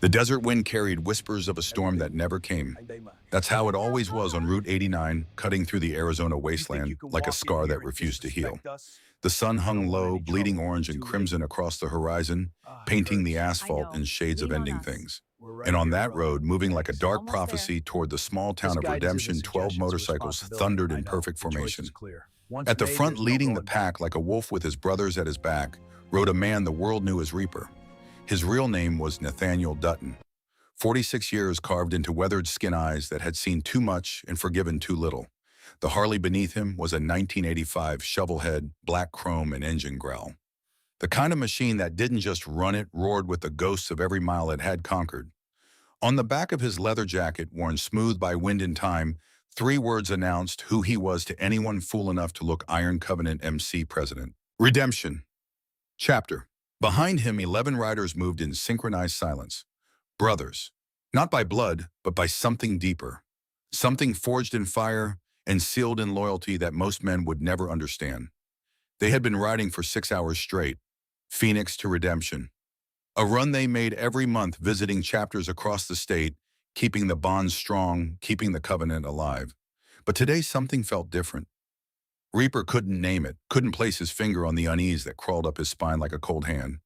The desert wind carried whispers of a storm that never came. That's how it always was on Route 89, cutting through the Arizona You think wasteland you can like a walk in scar here that and refused to heal. disrespect us? The sun I hung don't want low, any bleeding trouble. orange It's and too late. crimson across the horizon, It painting the hurts. I asphalt in know. shades of Lean on ending us. things. We're And right on here, that brother. road, moving like a Thanks. dark Almost there. prophecy toward the small This town of guidance isn't Redemption, 12 suggestions, motorcycles responsibility. thundered I in know. perfect The choice is formation. clear. Once At the made, front, there's no leading the going back. pack like a wolf with his brothers at his back, rode a man the world knew as Reaper. His real name was Nathaniel Dutton. 46 years carved into weathered skin eyes that had seen too much and forgiven too little. The Harley beneath him was a 1985 shovelhead, black chrome and engine growl. The kind of machine that didn't just run it, roared with the ghosts of every mile it had conquered. On the back of his leather jacket, worn smooth by wind and time, 3 words announced who he was to anyone fool enough to look Iron Covenant MC president. Redemption. Chapter. Behind him, 11 riders moved in synchronized silence. Brothers. Not by blood, but by something deeper. Something forged in fire and sealed in loyalty that most men would never understand. They had been riding for 6 hours straight, Phoenix to Redemption. A run they made every month, visiting chapters across the state, keeping the bonds strong, keeping the covenant alive. But today something felt different. Reaper couldn't name it, couldn't place his finger on the unease that crawled up his spine like a cold hand.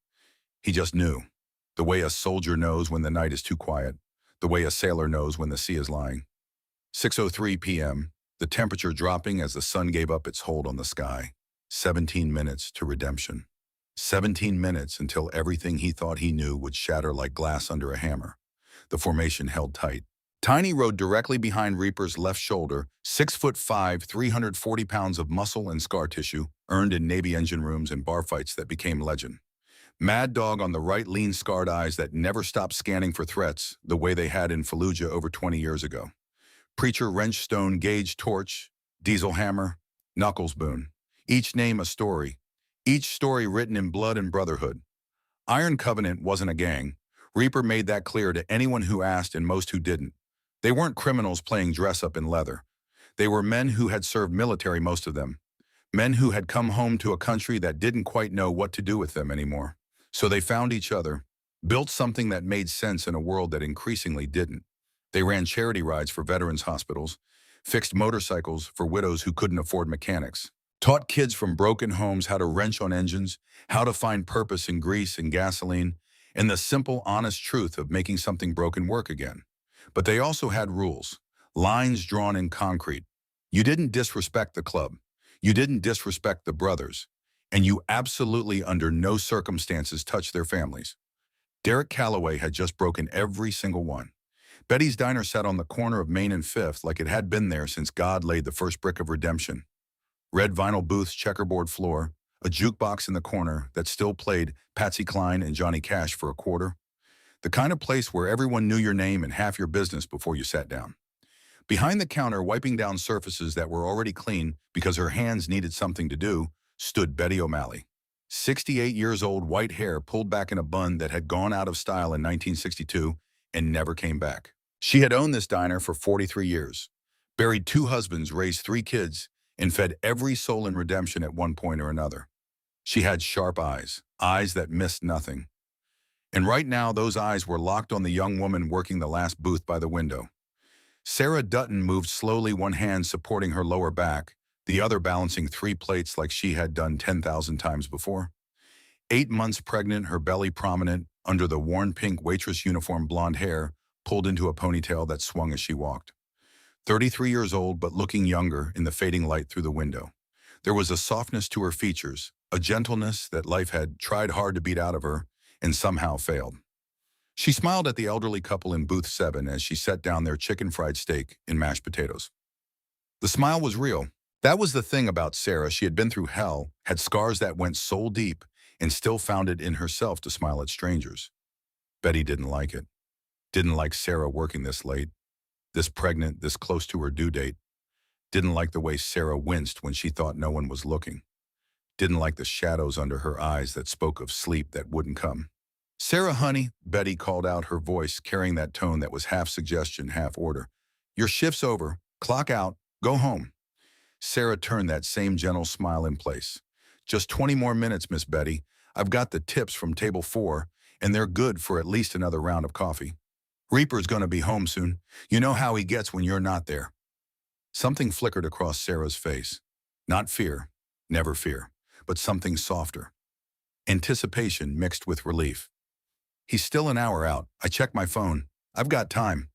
He just knew. The way a soldier knows when the night is too quiet. The way a sailor knows when the sea is lying. 6:03 p.m., the temperature dropping as the sun gave up its hold on the sky. 17 minutes to redemption. 17 minutes until everything he thought he knew would shatter like glass under a hammer. The formation held tight. Tiny rode directly behind Reaper's left shoulder, 6'5", 340 pounds of muscle and scar tissue, earned in Navy engine rooms and bar fights that became legend. Mad Dog on the right, lean scarred eyes that never stopped scanning for threats, the way they had in Fallujah over 20 years ago. Preacher Wrench Stone, Gage Torch, Diesel Hammer, Knuckles Boone. Each name a story. Each story written in blood and brotherhood. Iron Covenant wasn't a gang. Reaper made that clear to anyone who asked and most who didn't. They weren't criminals playing dress-up in leather. They were men who had served military, most of them. Men who had come home to a country that didn't quite know what to do with them anymore. So they found each other, built something that made sense in a world that increasingly didn't. They ran charity rides for veterans' hospitals, fixed motorcycles for widows who couldn't afford mechanics, taught kids from broken homes how to wrench on engines, how to find purpose in grease and gasoline, and the simple, honest truth of making something broken work again. But they also had rules, lines drawn in concrete. You didn't disrespect the club. You didn't disrespect the brothers. And you absolutely under no circumstances touched their families. Derek Calloway had just broken every single one. Betty's Diner sat on the corner of Main and Fifth like it had been there since God laid the first brick of redemption. Red vinyl booths, checkerboard floor, a jukebox in the corner that still played Patsy Cline and Johnny Cash for a quarter. The kind of place where everyone knew your name and half your business before you sat down. Behind the counter, wiping down surfaces that were already clean because her hands needed something to do, stood Betty O'Malley. 68 years old, white hair pulled back in a bun that had gone out of style in 1962 and never came back. She had owned this diner for 43 years, buried 2 husbands, raised 3 kids, and fed every soul in redemption at one point or another. She had sharp eyes, eyes that missed nothing. And right now, those eyes were locked on the young woman working the last booth by the window. Sarah Dutton moved slowly, one hand supporting her lower back, the other balancing 3 plates like she had done 10,000 times before. 8 months pregnant, her belly prominent, under the worn pink waitress uniform, blonde hair pulled into a ponytail that swung as she walked. 33 years old, but looking younger in the fading light through the window. There was a softness to her features, a gentleness that life had tried hard to beat out of her and somehow failed. She smiled at the elderly couple in booth 7 as she set down their chicken fried steak and mashed potatoes. The smile was real. That was the thing about Sarah. She had been through hell, had scars that went soul deep, and still found it in herself to smile at strangers. Betty didn't like it. Didn't like Sarah working this late, this pregnant, this close to her due date. Didn't like the way Sarah winced when she thought no one was looking. Didn't like the shadows under her eyes that spoke of sleep that wouldn't come. "Sarah, honey," Betty called out, her voice carrying that tone that was half suggestion, half order. "Your shift's over. Clock out. Go home." Sarah turned that same gentle smile in place. "Just 20 more minutes, Miss Betty. I've got the tips from table 4, and they're good for at least another round of coffee. Reaper's gonna be home soon. You know how he gets when you're not there. Something flickered across Sarah's face. Not fear, never fear, but something softer. Anticipation mixed with relief. He's still an hour out. I checked my phone. I've got time.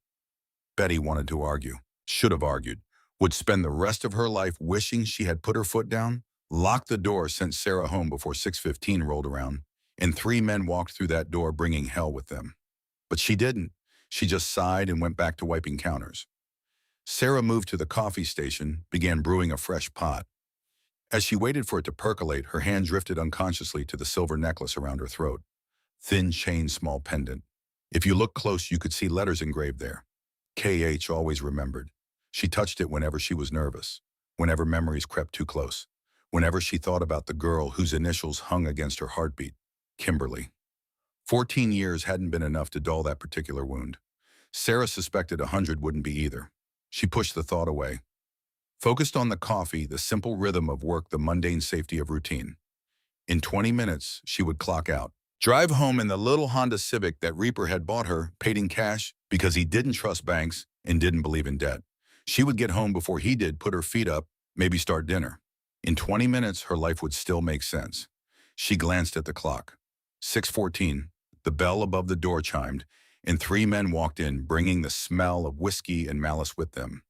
Betty wanted to argue. Should have argued. Would spend the rest of her life wishing she had put her foot down. Locked the door, sent Sarah home before 6:15 rolled around, and 3 men walked through that door bringing hell with them. But she didn't. She just sighed and went back to wiping counters. Sarah moved to the coffee station, began brewing a fresh pot. As she waited for it to percolate, her hand drifted unconsciously to the silver necklace around her throat. Thin chain, small pendant. If you look close, you could see letters engraved there. KH always remembered. She touched it whenever she was nervous, whenever memories crept too close, whenever she thought about the girl whose initials hung against her heartbeat, Kimberly. 14 years hadn't been enough to dull that particular wound. Sarah suspected 100 wouldn't be either. She pushed the thought away. Focused on the coffee, the simple rhythm of work, the mundane safety of routine. In 20 minutes, she would clock out. Drive home in the little Honda Civic that Reaper had bought her, paid in cash because he didn't trust banks and didn't believe in debt. She would get home before he did, put her feet up, maybe start dinner. In 20 minutes, her life would still make sense. She glanced at the clock. 6:14. The bell above the door chimed, and 3 men walked in, bringing the smell of whiskey and malice with them.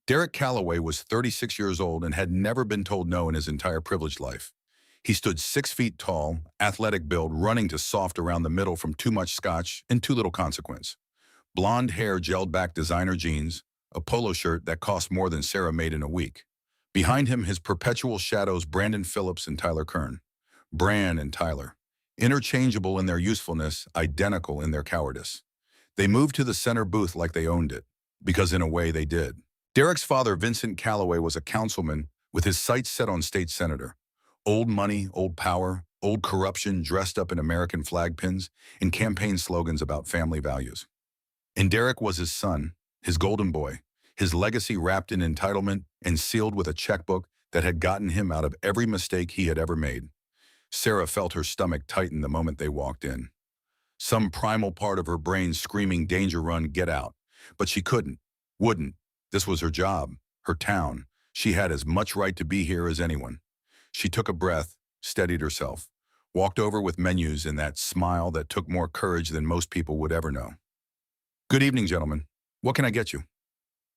Derek Calloway was 36 years old and had never been told no in his entire privileged life. He stood 6 feet tall, athletic build, running to soft around the middle from too much scotch and too little consequence. Blonde hair, gelled back designer jeans, a polo shirt that cost more than Sarah made in a week. Behind him, his perpetual shadows, Brandon Phillips and Tyler Kern. Bran and Tyler. Interchangeable in their usefulness, identical in their cowardice. They moved to the center booth like they owned it, because in a way they did. Derek's father, Vincent Calloway, was a councilman with his sights set on state senator. Old money, old power, old corruption dressed up in American flag pins and campaign slogans about family values. And Derek was his son, his golden boy, his legacy wrapped in entitlement and sealed with a checkbook that had gotten him out of every mistake he had ever made. Sarah felt her stomach tighten the moment they walked in. Some primal part of her brain screaming, danger, run, get out. But she couldn't, wouldn't. This was her job, her town. She had as much right to be here as anyone. She took a breath, steadied herself, walked over with menus and that smile that took more courage than most people would ever know. Good evening, gentlemen. What can I get you?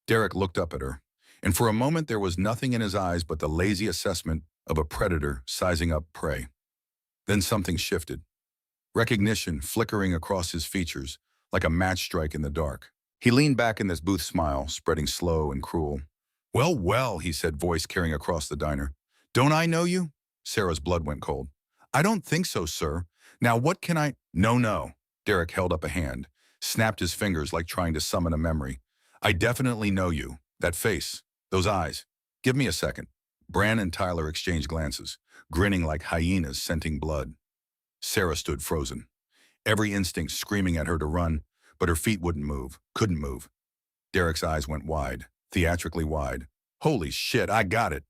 Derek looked up at her, and for a moment there was nothing in his eyes but the lazy assessment of a predator sizing up prey. Then something shifted. Recognition flickering across his features like a match strike in the dark. He leaned back in this booth smile, spreading slow and cruel. Well, well, he said, voice carrying across the diner. Don't I know you? Sarah's blood went cold. I don't think so, sir. Now what can I— No, no. Derek held up a hand, snapped his fingers like trying to summon a memory. I definitely know you. That face, those eyes. Give me a second. Bran and Tyler exchanged glances, grinning like hyenas scenting blood. Sarah stood frozen, every instinct screaming at her to run, but her feet wouldn't move, couldn't move. Derek's eyes went wide, theatrically wide. Holy shit, I got it.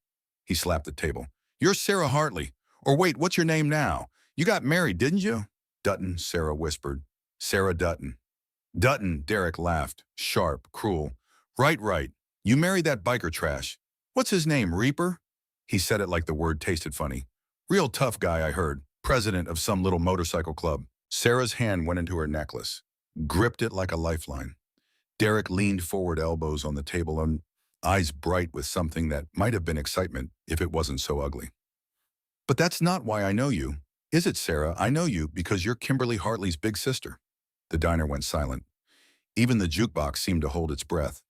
He slapped the table. You're Sarah Hartley. Or wait, what's your name now? You got married, didn't you? Dutton, Sarah whispered. Sarah Dutton. Dutton, Derek laughed, sharp, cruel. Right, right. You married that biker trash. What's his name, Reaper? He said it like the word tasted funny. Real tough guy, I heard. President of some little motorcycle club. Sarah's hand went into her necklace, gripped it like a lifeline. Derek leaned forward, elbows on the table, and eyes bright with something that might have been excitement if it wasn't so ugly. But that's not why I know you. Is it, Sarah? I know you because you're Kimberly Hartley's big sister. The diner went silent. Even the jukebox seemed to hold its breath.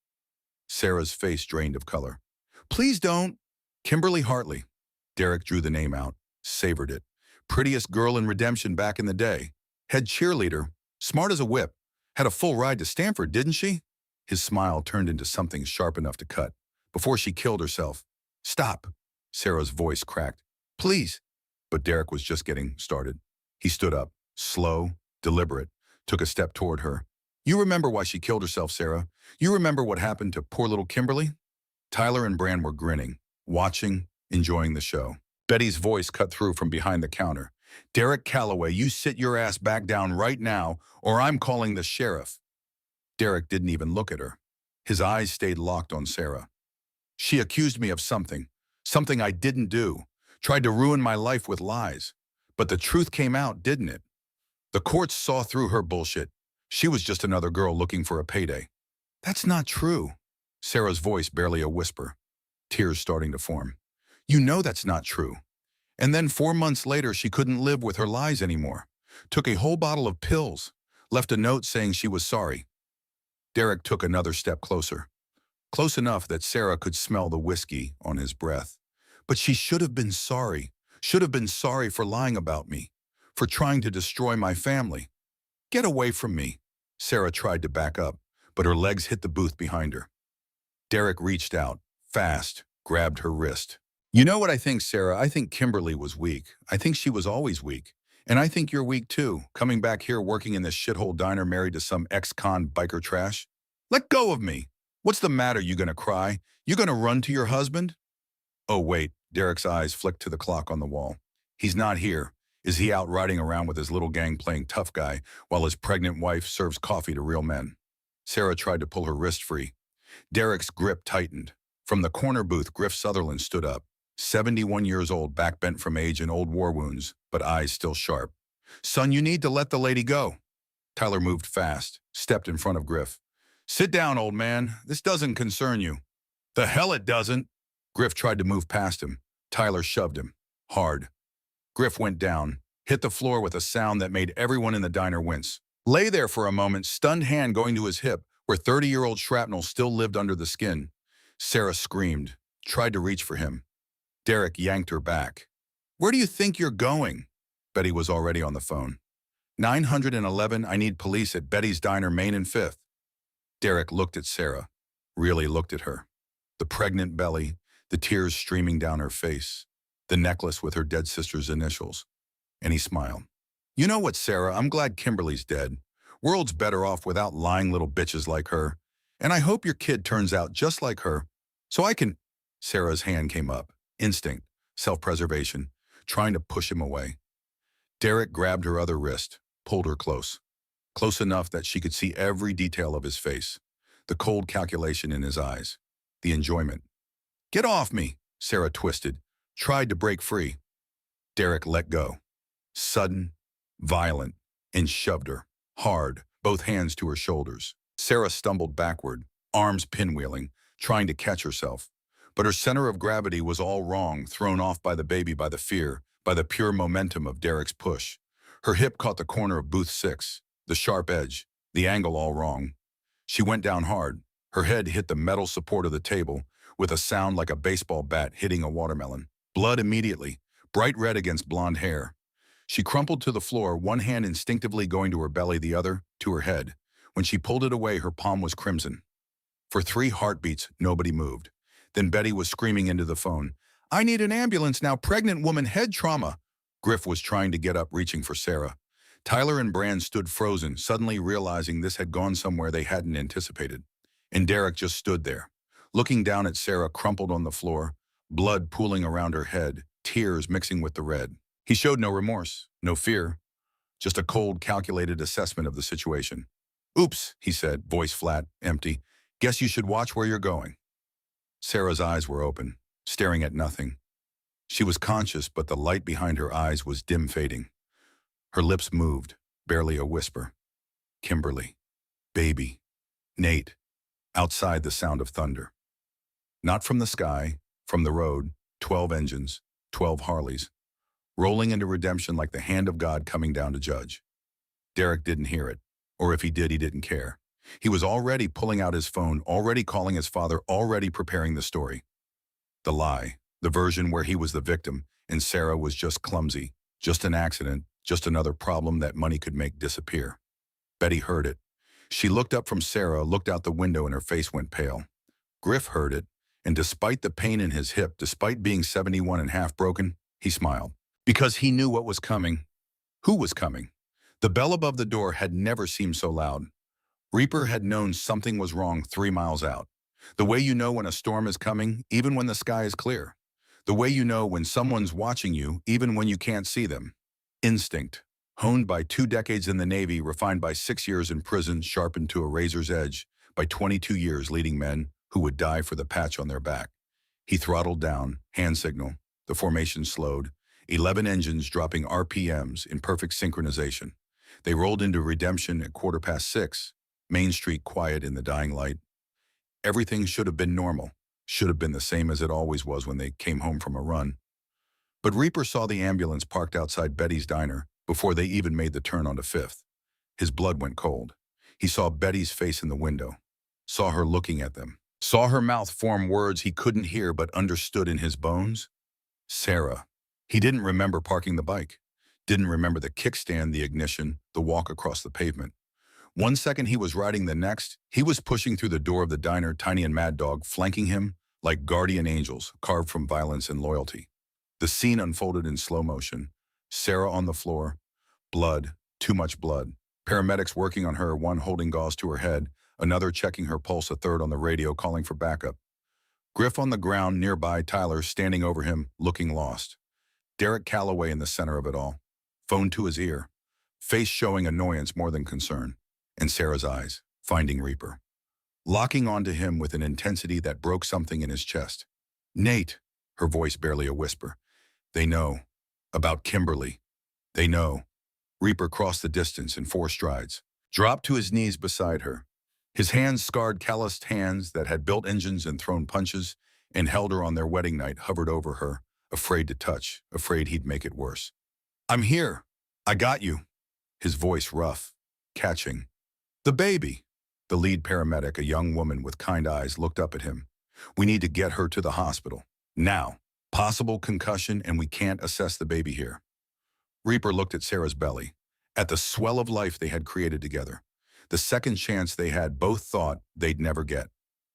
Sarah's face drained of color. Please don't. Kimberly Hartley. Derek drew the name out, savored it. Prettiest girl in Redemption back in the day. Head cheerleader, smart as a whip. Had a full ride to Stanford, didn't she? His smile turned into something sharp enough to cut. Before she killed herself. Stop. Sarah's voice cracked. Please. But Derek was just getting started. He stood up, slow, deliberate, took a step toward her. You remember why she killed herself, Sarah? You remember what happened to poor little Kimberly? Tyler and Bran were grinning, watching, enjoying the show. Betty's voice cut through from behind the counter. Derek Calloway, you sit your ass back down right now, or I'm calling the sheriff. Derek didn't even look at her. His eyes stayed locked on Sarah. She accused me of something I didn't do, tried to ruin my life with lies. But the truth came out, didn't it? The courts saw through her bullshit. She was just another girl looking for a payday. That's not true. Sarah's voice barely a whisper, tears starting to form. You know that's not true. And then 4 months later, she couldn't live with her lies anymore. Took a whole bottle of pills, left a note saying she was sorry. Derek took another step closer, close enough that Sarah could smell the whiskey on his breath. But she should have been sorry for lying about me, for trying to destroy my family. Get away from me. Sarah tried to back up, but her legs hit the booth behind her. Derek reached out, fast, grabbed her wrist. You know what I think, Sarah? I think Kimberly was weak. I think she was always weak. And I think you're weak too, coming back here working in this shithole diner married to some ex-con biker trash. Let go of me. What's the matter? You gonna cry? You gonna run to your husband? Oh, wait. Derek's eyes flicked to the clock on the wall. He's not here. Is he out riding around with his little gang playing tough guy while his pregnant wife serves coffee to real men? Sarah tried to pull her wrist free. Derek's grip tightened. From the corner booth, Griff Sutherland stood up. 71 years old, back bent from age and old war wounds, but eyes still sharp. Son, you need to let the lady go. Tyler moved fast, stepped in front of Griff. Sit down, old man. This doesn't concern you. The hell it doesn't. Griff tried to move past him. Tyler shoved him. Hard. Griff went down, hit the floor with a sound that made everyone in the diner wince. Lay there for a moment, stunned hand going to his hip, where 30-year-old shrapnel still lived under the skin. Sarah screamed, tried to reach for him. Derek yanked her back. Where do you think you're going? Betty was already on the phone. 911, I need police at Betty's Diner, Main and 5th. Derek looked at Sarah, really looked at her. The pregnant belly, the tears streaming down her face, the necklace with her dead sister's initials. And he smiled. You know what, Sarah, I'm glad Kimberly's dead. World's better off without lying little bitches like her. And I hope your kid turns out just like her. So I can... Sarah's hand came up. Instinct, self-preservation, trying to push him away. Derek grabbed her other wrist, pulled her close. Close enough that she could see every detail of his face. The cold calculation in his eyes. The enjoyment. Get off me, Sarah twisted, tried to break free. Derek let go. Sudden, violent, and shoved her, hard, both hands to her shoulders. Sarah stumbled backward, arms pinwheeling, trying to catch herself. But her center of gravity was all wrong, thrown off by the baby, by the fear, by the pure momentum of Derek's push. Her hip caught the corner of booth 6, the sharp edge, the angle all wrong. She went down hard. Her head hit the metal support of the table with a sound like a baseball bat hitting a watermelon. Blood immediately, bright red against blonde hair. She crumpled to the floor, one hand instinctively going to her belly, the other to her head. When she pulled it away, her palm was crimson. For 3 heartbeats, nobody moved. Then Betty was screaming into the phone. I need an ambulance now, pregnant woman, head trauma. Griff was trying to get up, reaching for Sarah. Tyler and Brand stood frozen, suddenly realizing this had gone somewhere they hadn't anticipated. And Derek just stood there, looking down at Sarah crumpled on the floor, blood pooling around her head, tears mixing with the red. He showed no remorse, no fear, just a cold, calculated assessment of the situation. Oops, he said, voice flat, empty. Guess you should watch where you're going. Sarah's eyes were open, staring at nothing. She was conscious, but the light behind her eyes was dim fading. Her lips moved, barely a whisper. Kimberly. Baby. Nate. Outside, the sound of thunder. Not from the sky, from the road, 12 engines, 12 Harleys, rolling into redemption like the hand of God coming down to judge. Derek didn't hear it, or if he did, he didn't care. He was already pulling out his phone, already calling his father, already preparing the story. The lie, the version where he was the victim, and Sarah was just clumsy, just an accident, just another problem that money could make disappear. Betty heard it. She looked up from Sarah, looked out the window, and her face went pale. Griff heard it, and despite the pain in his hip, despite being 71 and half broken, he smiled. Because he knew what was coming. Who was coming? The bell above the door had never seemed so loud. Reaper had known something was wrong 3 miles out. The way you know when a storm is coming, even when the sky is clear. The way you know when someone's watching you, even when you can't see them. Instinct. Honed by 2 decades in the Navy, refined by 6 years in prison, sharpened to a razor's edge by 22 years leading men who would die for the patch on their back. He throttled down, hand signal. The formation slowed. 11 engines dropping RPMs in perfect synchronization. They rolled into redemption at 6:15. Main Street quiet in the dying light. Everything should have been normal. Should have been the same as it always was when they came home from a run. But Reaper saw the ambulance parked outside Betty's diner before they even made the turn onto 5th. His blood went cold. He saw Betty's face in the window. Saw her looking at them. Saw her mouth form words he couldn't hear but understood in his bones. Sarah. He didn't remember parking the bike. Didn't remember the kickstand, the ignition, the walk across the pavement. One second he was riding, the next, he was pushing through the door of the diner, Tiny and Mad Dog flanking him like guardian angels carved from violence and loyalty. The scene unfolded in slow motion. Sarah on the floor. Blood. Too much blood. Paramedics working on her, one holding gauze to her head, another checking her pulse, a third on the radio calling for backup. Griff on the ground nearby, Tyler standing over him, looking lost. Derek Calloway in the center of it all. Phone to his ear. Face showing annoyance more than concern. And Sarah's eyes, finding Reaper. Locking onto him with an intensity that broke something in his chest. Nate, her voice barely a whisper. They know. About Kimberly. They know. Reaper crossed the distance in 4 strides. Dropped to his knees beside her. His hands, scarred, calloused hands that had built engines and thrown punches and held her on their wedding night, hovered over her, afraid to touch, afraid he'd make it worse. I'm here. I got you. His voice rough, catching. The baby. The lead paramedic, a young woman with kind eyes, looked up at him. We need to get her to the hospital. Now. Possible concussion, and we can't assess the baby here. Reaper looked at Sarah's belly, at the swell of life they had created together. The second chance they had both thought they'd never get.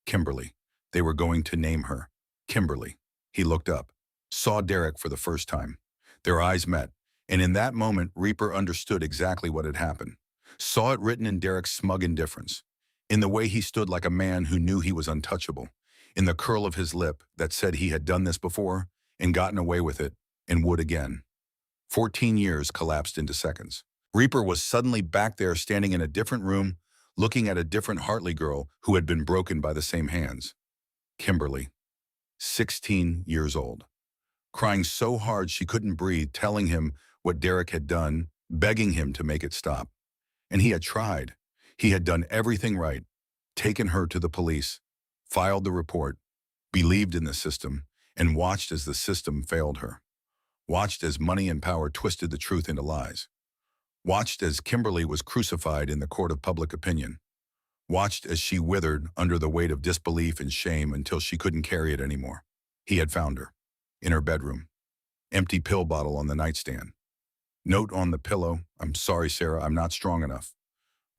Kimberly. They were going to name her. Kimberly. He looked up, saw Derek for the first time. Their eyes met, and in that moment, Reaper understood exactly what had happened. Saw it written in Derek's smug indifference, in the way he stood like a man who knew he was untouchable, in the curl of his lip that said he had done this before and gotten away with it and would again. 14 years collapsed into seconds. Reaper was suddenly back there standing in a different room, looking at a different Hartley girl who had been broken by the same hands. Kimberly, 16 years old, crying so hard she couldn't breathe, telling him what Derek had done, begging him to make it stop. And he had tried. He had done everything right, taken her to the police, filed the report, believed in the system, and watched as the system failed her. Watched as money and power twisted the truth into lies. Watched as Kimberly was crucified in the court of public opinion. Watched as she withered under the weight of disbelief and shame until she couldn't carry it anymore. He had found her, in her bedroom. Empty pill bottle on the nightstand. Note on the pillow, I'm sorry, Sarah, I'm not strong enough.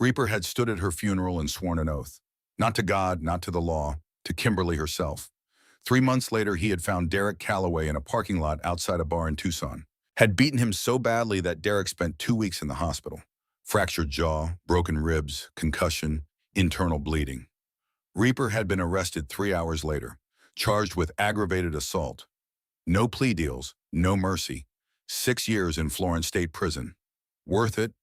Reaper had stood at her funeral and sworn an oath. Not to God, not to the law, to Kimberly herself. 3 months later, he had found Derek Calloway in a parking lot outside a bar in Tucson. Had beaten him so badly that Derek spent 2 weeks in the hospital. Fractured jaw, broken ribs, concussion, internal bleeding. Reaper had been arrested 3 hours later, charged with aggravated assault. No plea deals, no mercy. 6 years in Florence State Prison. Worth it,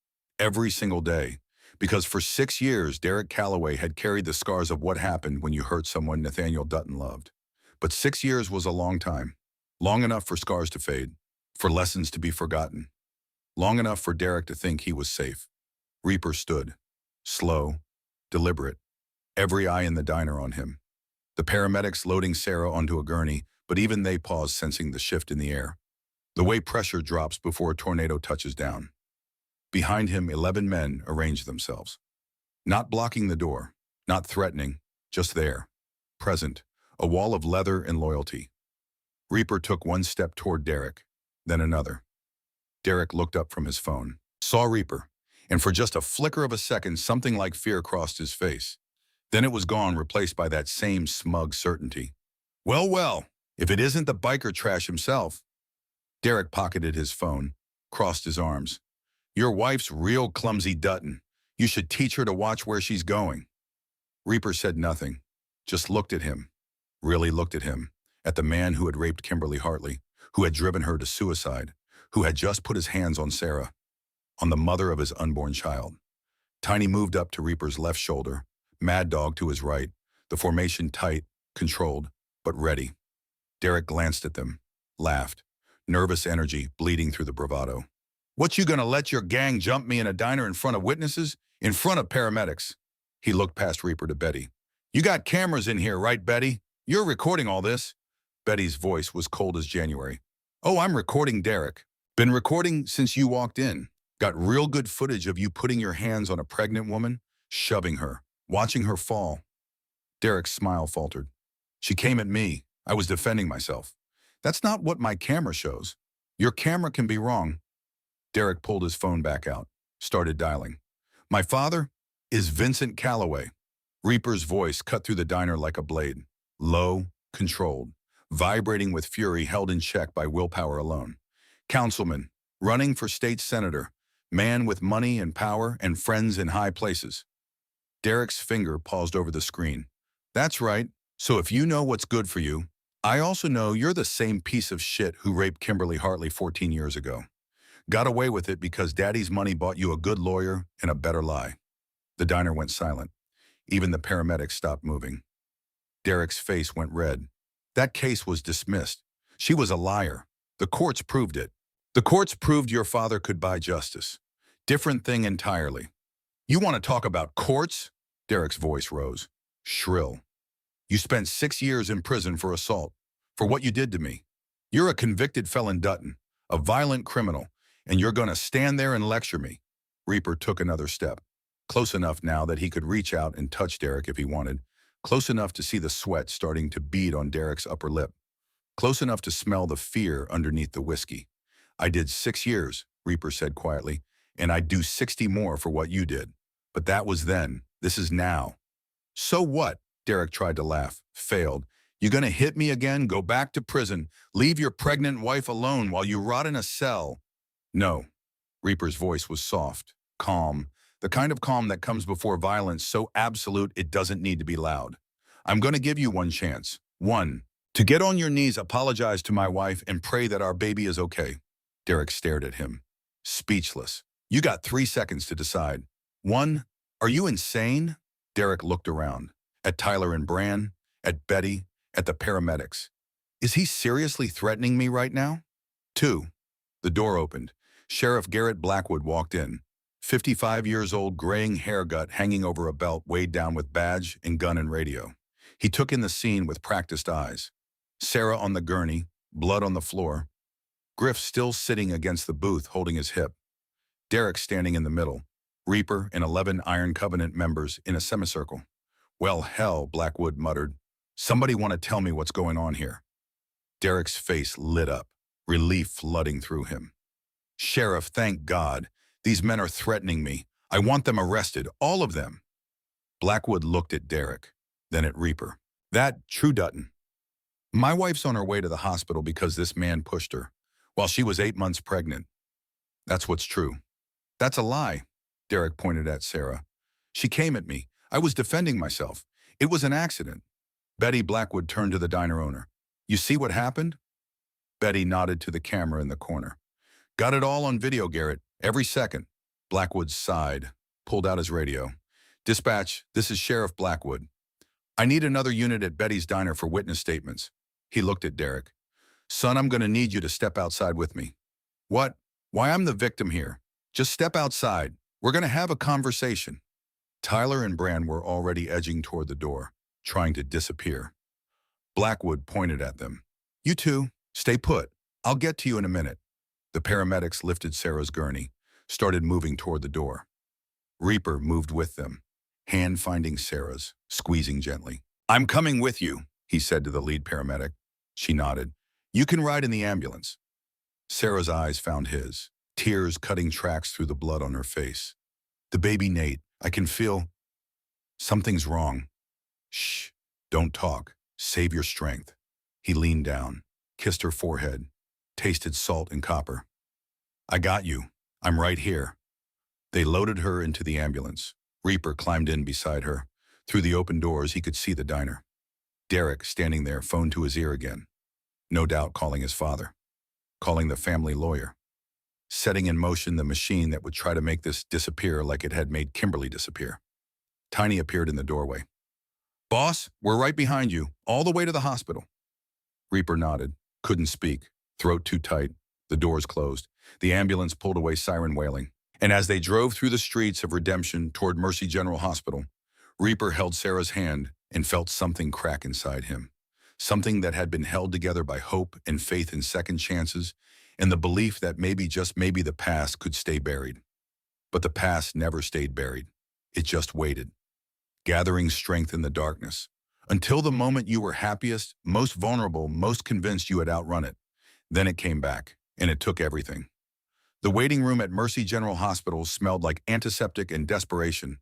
every single day. Because for 6 years, Derek Calloway had carried the scars of what happened when you hurt someone Nathaniel Dutton loved. But 6 years was a long time. Long enough for scars to fade, for lessons to be forgotten. Long enough for Derek to think he was safe. Reaper stood, slow, deliberate, every eye in the diner on him. The paramedics loading Sarah onto a gurney, but even they paused, sensing the shift in the air. The way pressure drops before a tornado touches down. Behind him, 11 men arranged themselves. Not blocking the door, not threatening, just there, present, a wall of leather and loyalty. Reaper took one step toward Derek, then another. Derek looked up from his phone, saw Reaper, and for just a flicker of a second, something like fear crossed his face. Then it was gone, replaced by that same smug certainty. Well, if it isn't the biker trash himself. Derek pocketed his phone, crossed his arms. Your wife's real clumsy, Dutton. You should teach her to watch where she's going. Reaper said nothing, just looked at him, really looked at him, at the man who had raped Kimberly Hartley, who had driven her to suicide, who had just put his hands on Sarah, on the mother of his unborn child. Tiny moved up to Reaper's left shoulder, Mad Dog to his right, the formation tight, controlled, but ready. Derek glanced at them, laughed, nervous energy bleeding through the bravado. "What, you gonna let your gang jump me in a diner in front of witnesses? In front of paramedics?" He looked past Reaper to Betty. "You got cameras in here, right, Betty? You're recording all this." Betty's voice was cold as January. "Oh, I'm recording, Derek. Been recording since you walked in. Got real good footage of you putting your hands on a pregnant woman, shoving her, watching her fall." Derek's smile faltered. "She came at me. I was defending myself." "That's not what my camera shows. Your camera can be wrong." Derek pulled his phone back out, started dialing. "My father is Vincent Calloway." Reaper's voice cut through the diner like a blade. Low, controlled, vibrating with fury, held in check by willpower alone. "Councilman, running for state senator, man with money and power and friends in high places." Derek's finger paused over the screen. "That's right. So if you know what's good for you, I also know you're the same piece of shit who raped Kimberly Hartley 14 years ago. Got away with it because daddy's money bought you a good lawyer and a better lie." The diner went silent. Even the paramedics stopped moving. Derek's face went red. That case was dismissed. She was a liar. The courts proved it. The courts proved your father could buy justice. Different thing entirely. "You want to talk about courts?" Derek's voice rose, shrill. "You spent 6 years in prison for assault, for what you did to me. You're a convicted felon, Dutton, a violent criminal, and you're going to stand there and lecture me." Reaper took another step, close enough now that he could reach out and touch Derek if he wanted, close enough to see the sweat starting to bead on Derek's upper lip, close enough to smell the fear underneath the whiskey. "I did 6 years, Reaper said quietly, "and I'd do 60 more for what you did. But that was then. This is now." "So what?" Derek tried to laugh, failed. "You gonna hit me again? Go back to prison. Leave your pregnant wife alone while you rot in a cell." "No." Reaper's voice was soft, calm, the kind of calm that comes before violence so absolute it doesn't need to be loud. "I'm gonna give you one chance. One. To get on your knees, apologize to my wife, and pray that our baby is okay." Derek stared at him, speechless. "You got 3 seconds to decide. One. Are you insane?" Derek looked around, at Tyler and Bran, at Betty, at the paramedics. "Is he seriously threatening me right now?" 2. The door opened. Sheriff Garrett Blackwood walked in. 55 years old, graying hair gut hanging over a belt weighed down with badge and gun and radio. He took in the scene with practiced eyes. Sarah on the gurney, blood on the floor. Griff still sitting against the booth holding his hip. Derek standing in the middle. Reaper and 11 Iron Covenant members in a semicircle. "Well, hell," Blackwood muttered. "Somebody want to tell me what's going on here?" Derek's face lit up, relief flooding through him. "Sheriff, thank God. These men are threatening me. I want them arrested, all of them." Blackwood looked at Derek, then at Reaper. "That true, Dutton?" "My wife's on her way to the hospital because this man pushed her, while she was 8 months pregnant." "That's what's true." "That's a lie." Derek pointed at Sarah. "She came at me. I was defending myself. It was an accident." Betty Blackwood turned to the diner owner. "You see what happened?" Betty nodded to the camera in the corner. "Got it all on video, Garrett. Every second." Blackwood sighed, pulled out his radio. "Dispatch, this is Sheriff Blackwood. I need another unit at Betty's diner for witness statements." He looked at Derek. "Son, I'm going to need you to step outside with me." "What? Why, I'm the victim here. Just step outside. We're going to have a conversation." Tyler and Bran were already edging toward the door, trying to disappear. Blackwood pointed at them. "You two, stay put. I'll get to you in a minute." The paramedics lifted Sarah's gurney, started moving toward the door. Reaper moved with them, hand finding Sarah's, squeezing gently. "I'm coming with you," he said to the lead paramedic. She nodded. "You can ride in the ambulance." Sarah's eyes found his, tears cutting tracks through the blood on her face. "The baby, Nate, I can feel something's wrong." "Shh, don't talk. Save your strength." He leaned down, kissed her forehead, tasted salt and copper. "I got you. I'm right here." They loaded her into the ambulance. Reaper climbed in beside her. Through the open doors, he could see the diner. Derek, standing there, phoned to his ear again. No doubt calling his father. Calling the family lawyer. setting in motion the machine that would try to make this disappear like it had made Kimberly disappear. Tiny appeared in the doorway. "Boss, we're right behind you, all the way to the hospital." Reaper nodded, couldn't speak, throat too tight. The doors closed. The ambulance pulled away, siren wailing. And as they drove through the streets of Redemption toward Mercy General Hospital, Reaper held Sarah's hand and felt something crack inside him. Something that had been held together by hope and faith in second chances and the belief that maybe, just maybe, the past could stay buried. But the past never stayed buried. It just waited, gathering strength in the darkness, until the moment you were happiest, most vulnerable, most convinced you had outrun it. Then it came back, and it took everything. The waiting room at Mercy General Hospital smelled like antiseptic and desperation.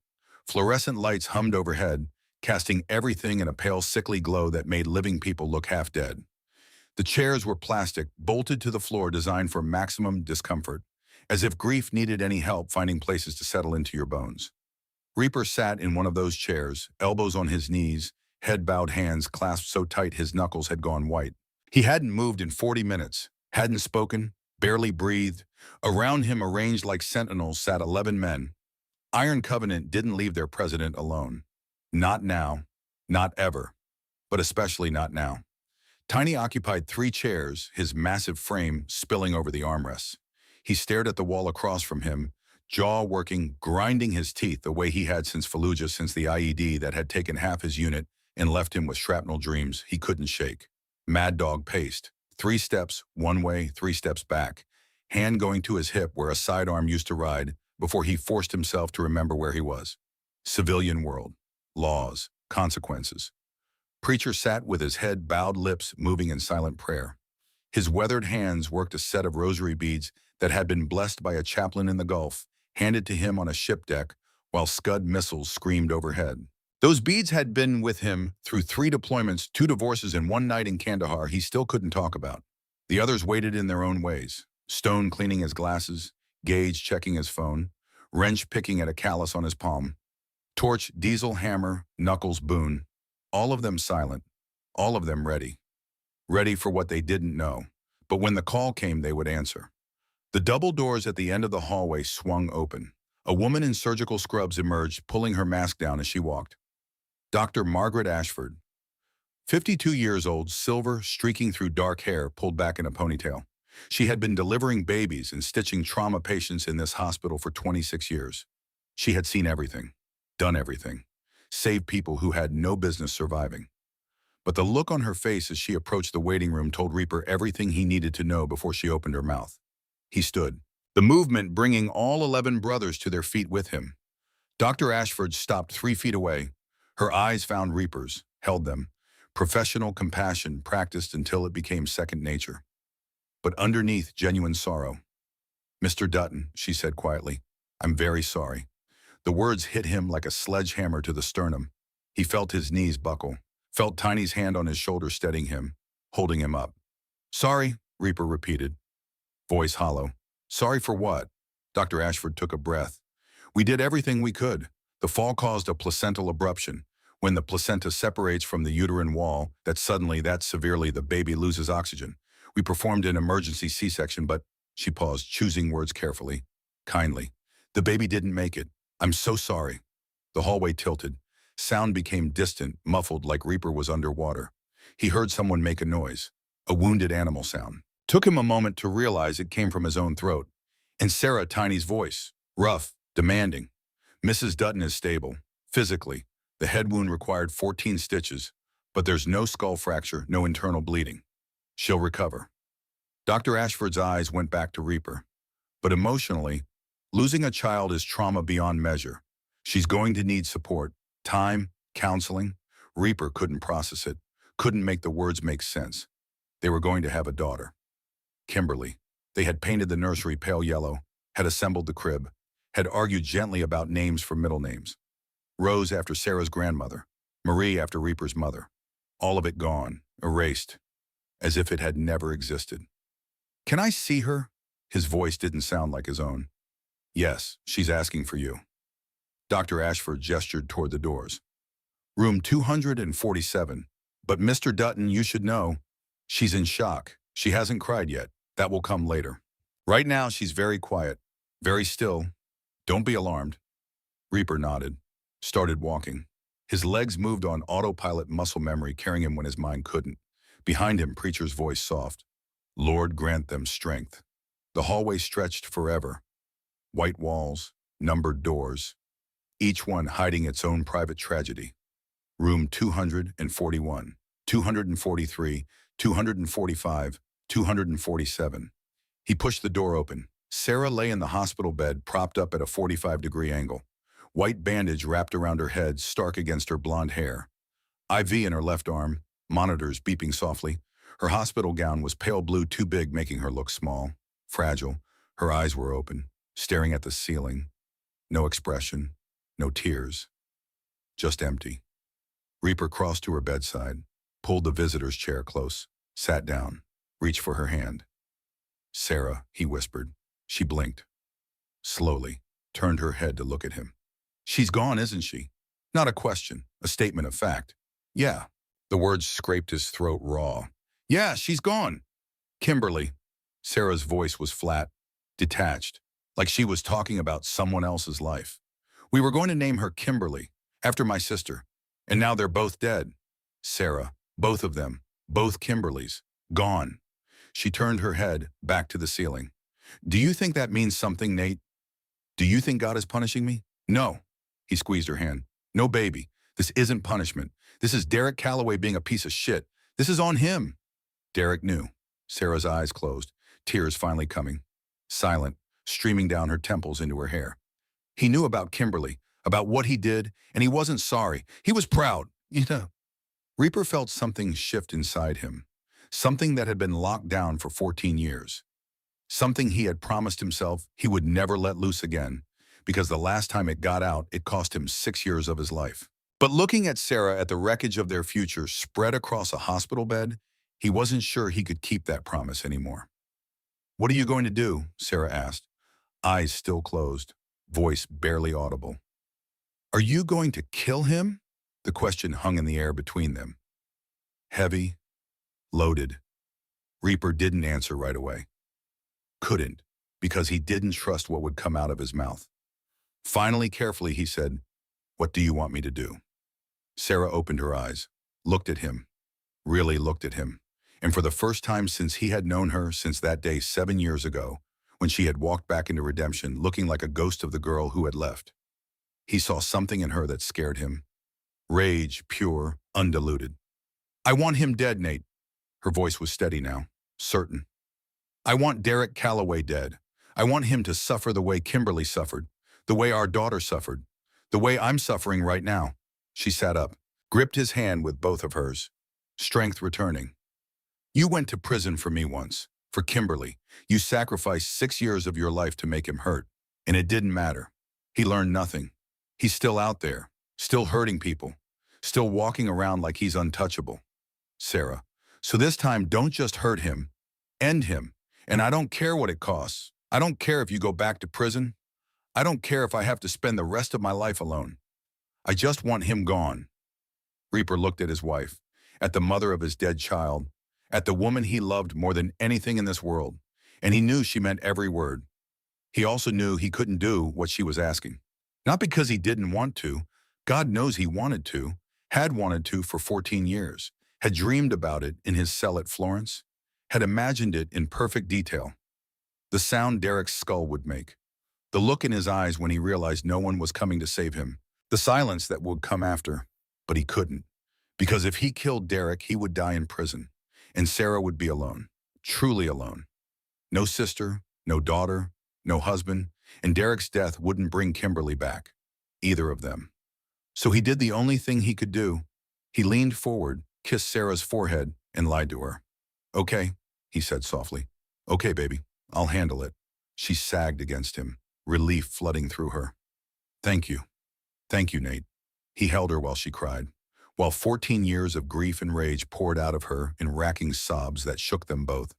Fluorescent lights hummed overhead, casting everything in a pale, sickly glow that made living people look half dead. The chairs were plastic, bolted to the floor, designed for maximum discomfort, as if grief needed any help finding places to settle into your bones. Reaper sat in one of those chairs, elbows on his knees, head bowed, hands clasped so tight his knuckles had gone white. He hadn't moved in 40 minutes, hadn't spoken, barely breathed. Around him, arranged like sentinels, sat 11 men. Iron Covenant didn't leave their president alone. Not now, not ever, but especially not now. Tiny occupied 3 chairs, his massive frame spilling over the armrests. He stared at the wall across from him, jaw working, grinding his teeth the way he had since Fallujah, since the IED that had taken half his unit and left him with shrapnel dreams he couldn't shake. Mad dog paced, 3 steps one way, 3 steps back, hand going to his hip where a sidearm used to ride before he forced himself to remember where he was. Civilian world, laws, consequences. Preacher sat with his head bowed, lips moving in silent prayer. His weathered hands worked a set of rosary beads that had been blessed by a chaplain in the Gulf, handed to him on a ship deck while Scud missiles screamed overhead. Those beads had been with him through 3 deployments, 2 divorces, and 1 night in Kandahar he still couldn't talk about. The others waited in their own ways. Stone cleaning his glasses, Gage checking his phone, Wrench picking at a callus on his palm, Torch, Diesel, Hammer, Knuckles, Boone. All of them silent, all of them ready. Ready for what they didn't know, but when the call came, they would answer. The double doors at the end of the hallway swung open. A woman in surgical scrubs emerged, pulling her mask down as she walked. Dr. Margaret Ashford, 52 years old, silver, streaking through dark hair pulled back in a ponytail. She had been delivering babies and stitching trauma patients in this hospital for 26 years. She had seen everything, done everything, saved people who had no business surviving. But the look on her face as she approached the waiting room told Reaper everything he needed to know before she opened her mouth. He stood, the movement bringing all 11 brothers to their feet with him. Dr. Ashford stopped 3 feet away. Her eyes found Reaper's, held them. Professional compassion practiced until it became second nature. But underneath, genuine sorrow. "Mr. Dutton," she said quietly, "I'm very sorry." The words hit him like a sledgehammer to the sternum. He felt his knees buckle, felt Tiny's hand on his shoulder steadying him, holding him up. "Sorry," Reaper repeated, voice hollow. "Sorry for what?" Dr. Ashford took a breath. "We did everything we could. The fall caused a placental abruption. When the placenta separates from the uterine wall, that severely, the baby loses oxygen. We performed an emergency C-section, but," she paused, choosing words carefully, kindly, "the baby didn't make it. I'm so sorry." The hallway tilted. Sound became distant, muffled, like Reaper was underwater. He heard someone make a noise, a wounded animal sound. Took him a moment to realize it came from his own throat. And Sarah, Tiny's voice, rough, demanding. "Mrs. Dutton is stable, physically. The head wound required 14 stitches, but there's no skull fracture, no internal bleeding. She'll recover." Dr. Ashford's eyes went back to Reaper. But emotionally, losing a child is trauma beyond measure. She's going to need support, time, counseling. Reaper couldn't process it, couldn't make the words make sense. They were going to have a daughter. Kimberly. They had painted the nursery pale yellow, had assembled the crib, had argued gently about names for middle names. Rose after Sarah's grandmother, Marie after Reaper's mother. All of it gone, erased, as if it had never existed. "Can I see her?" His voice didn't sound like his own. "Yes, she's asking for you." Dr. Ashford gestured toward the doors. "Room 247. But Mr. Dutton, you should know. She's in shock. She hasn't cried yet. That will come later." Right now, she's very quiet, very still. Don't be alarmed. Reaper nodded, started walking. His legs moved on autopilot, muscle memory carrying him when his mind couldn't. Behind him, Preacher's voice soft. Lord, grant them strength. The hallway stretched forever. White walls, numbered doors, each one hiding its own private tragedy. Room 241, 243, 245, 247. He pushed the door open. Sarah lay in the hospital bed, propped up at a 45-degree angle. White bandage wrapped around her head, stark against her blonde hair. IV in her left arm, monitors beeping softly. Her hospital gown was pale blue, too big, making her look small, fragile. Her eyes were open, staring at the ceiling. No expression, no tears, just empty. Reaper crossed to her bedside, pulled the visitor's chair close, sat down, reached for her hand. Sarah, he whispered. She blinked. Slowly, turned her head to look at him. She's gone, isn't she? Not a question, a statement of fact. Yeah. The words scraped his throat raw. Yeah, she's gone. Kimberly. Sarah's voice was flat, detached, like she was talking about someone else's life. We were going to name her Kimberly, after my sister, and now they're both dead. Sarah, both of them, both Kimberlys, gone. She turned her head back to the ceiling. Do you think that means something, Nate? Do you think God is punishing me? No. He squeezed her hand. No, baby. This isn't punishment. This is Derek Calloway being a piece of shit. This is on him. Derek knew. Sarah's eyes closed, tears finally coming. Silent, streaming down her temples into her hair. He knew about Kimberly, about what he did, and he wasn't sorry. He was proud, Reaper felt something shift inside him. Something that had been locked down for 14 years. Something he had promised himself he would never let loose again, because the last time it got out, it cost him 6 years of his life. But looking at Sarah at the wreckage of their future spread across a hospital bed, he wasn't sure he could keep that promise anymore. What are you going to do? Sarah asked, eyes still closed, voice barely audible. Are you going to kill him? The question hung in the air between them. Heavy, loaded. Reaper didn't answer right away. Couldn't, because he didn't trust what would come out of his mouth. Finally, carefully, he said, What do you want me to do? Sarah opened her eyes, looked at him, really looked at him, and for the first time since he had known her, since that day 7 years ago, when she had walked back into redemption looking like a ghost of the girl who had left, he saw something in her that scared him. Rage, pure, undiluted. I want him dead, Nate. Her voice was steady now, certain. I want Derek Calloway dead. I want him to suffer the way Kimberly suffered, the way our daughter suffered, the way I'm suffering right now. She sat up, gripped his hand with both of hers, strength returning. You went to prison for me once, for Kimberly. You sacrificed 6 years of your life to make him hurt, and it didn't matter. He learned nothing. He's still out there, still hurting people, still walking around like he's untouchable. Sarah, so this time don't just hurt him, end him. And I don't care what it costs. I don't care if you go back to prison. I don't care if I have to spend the rest of my life alone. I just want him gone. Reaper looked at his wife, at the mother of his dead child, at the woman he loved more than anything in this world, and he knew she meant every word. He also knew he couldn't do what she was asking. Not because he didn't want to. God knows he wanted to, had wanted to for 14 years, had dreamed about it in his cell at Florence, had imagined it in perfect detail. The sound Derek's skull would make, the look in his eyes when he realized no one was coming to save him, the silence that would come after. But he couldn't, because if he killed Derek, he would die in prison, and Sarah would be alone, truly alone. No sister, no daughter, no husband, and Derek's death wouldn't bring Kimberly back, either of them. So he did the only thing he could do. He leaned forward, kissed Sarah's forehead, and lied to her. Okay, he said softly. Okay, baby, I'll handle it. She sagged against him, relief flooding through her. Thank you. Thank you, Nate. He held her while she cried, while 14 years of grief and rage poured out of her in racking sobs that shook them both.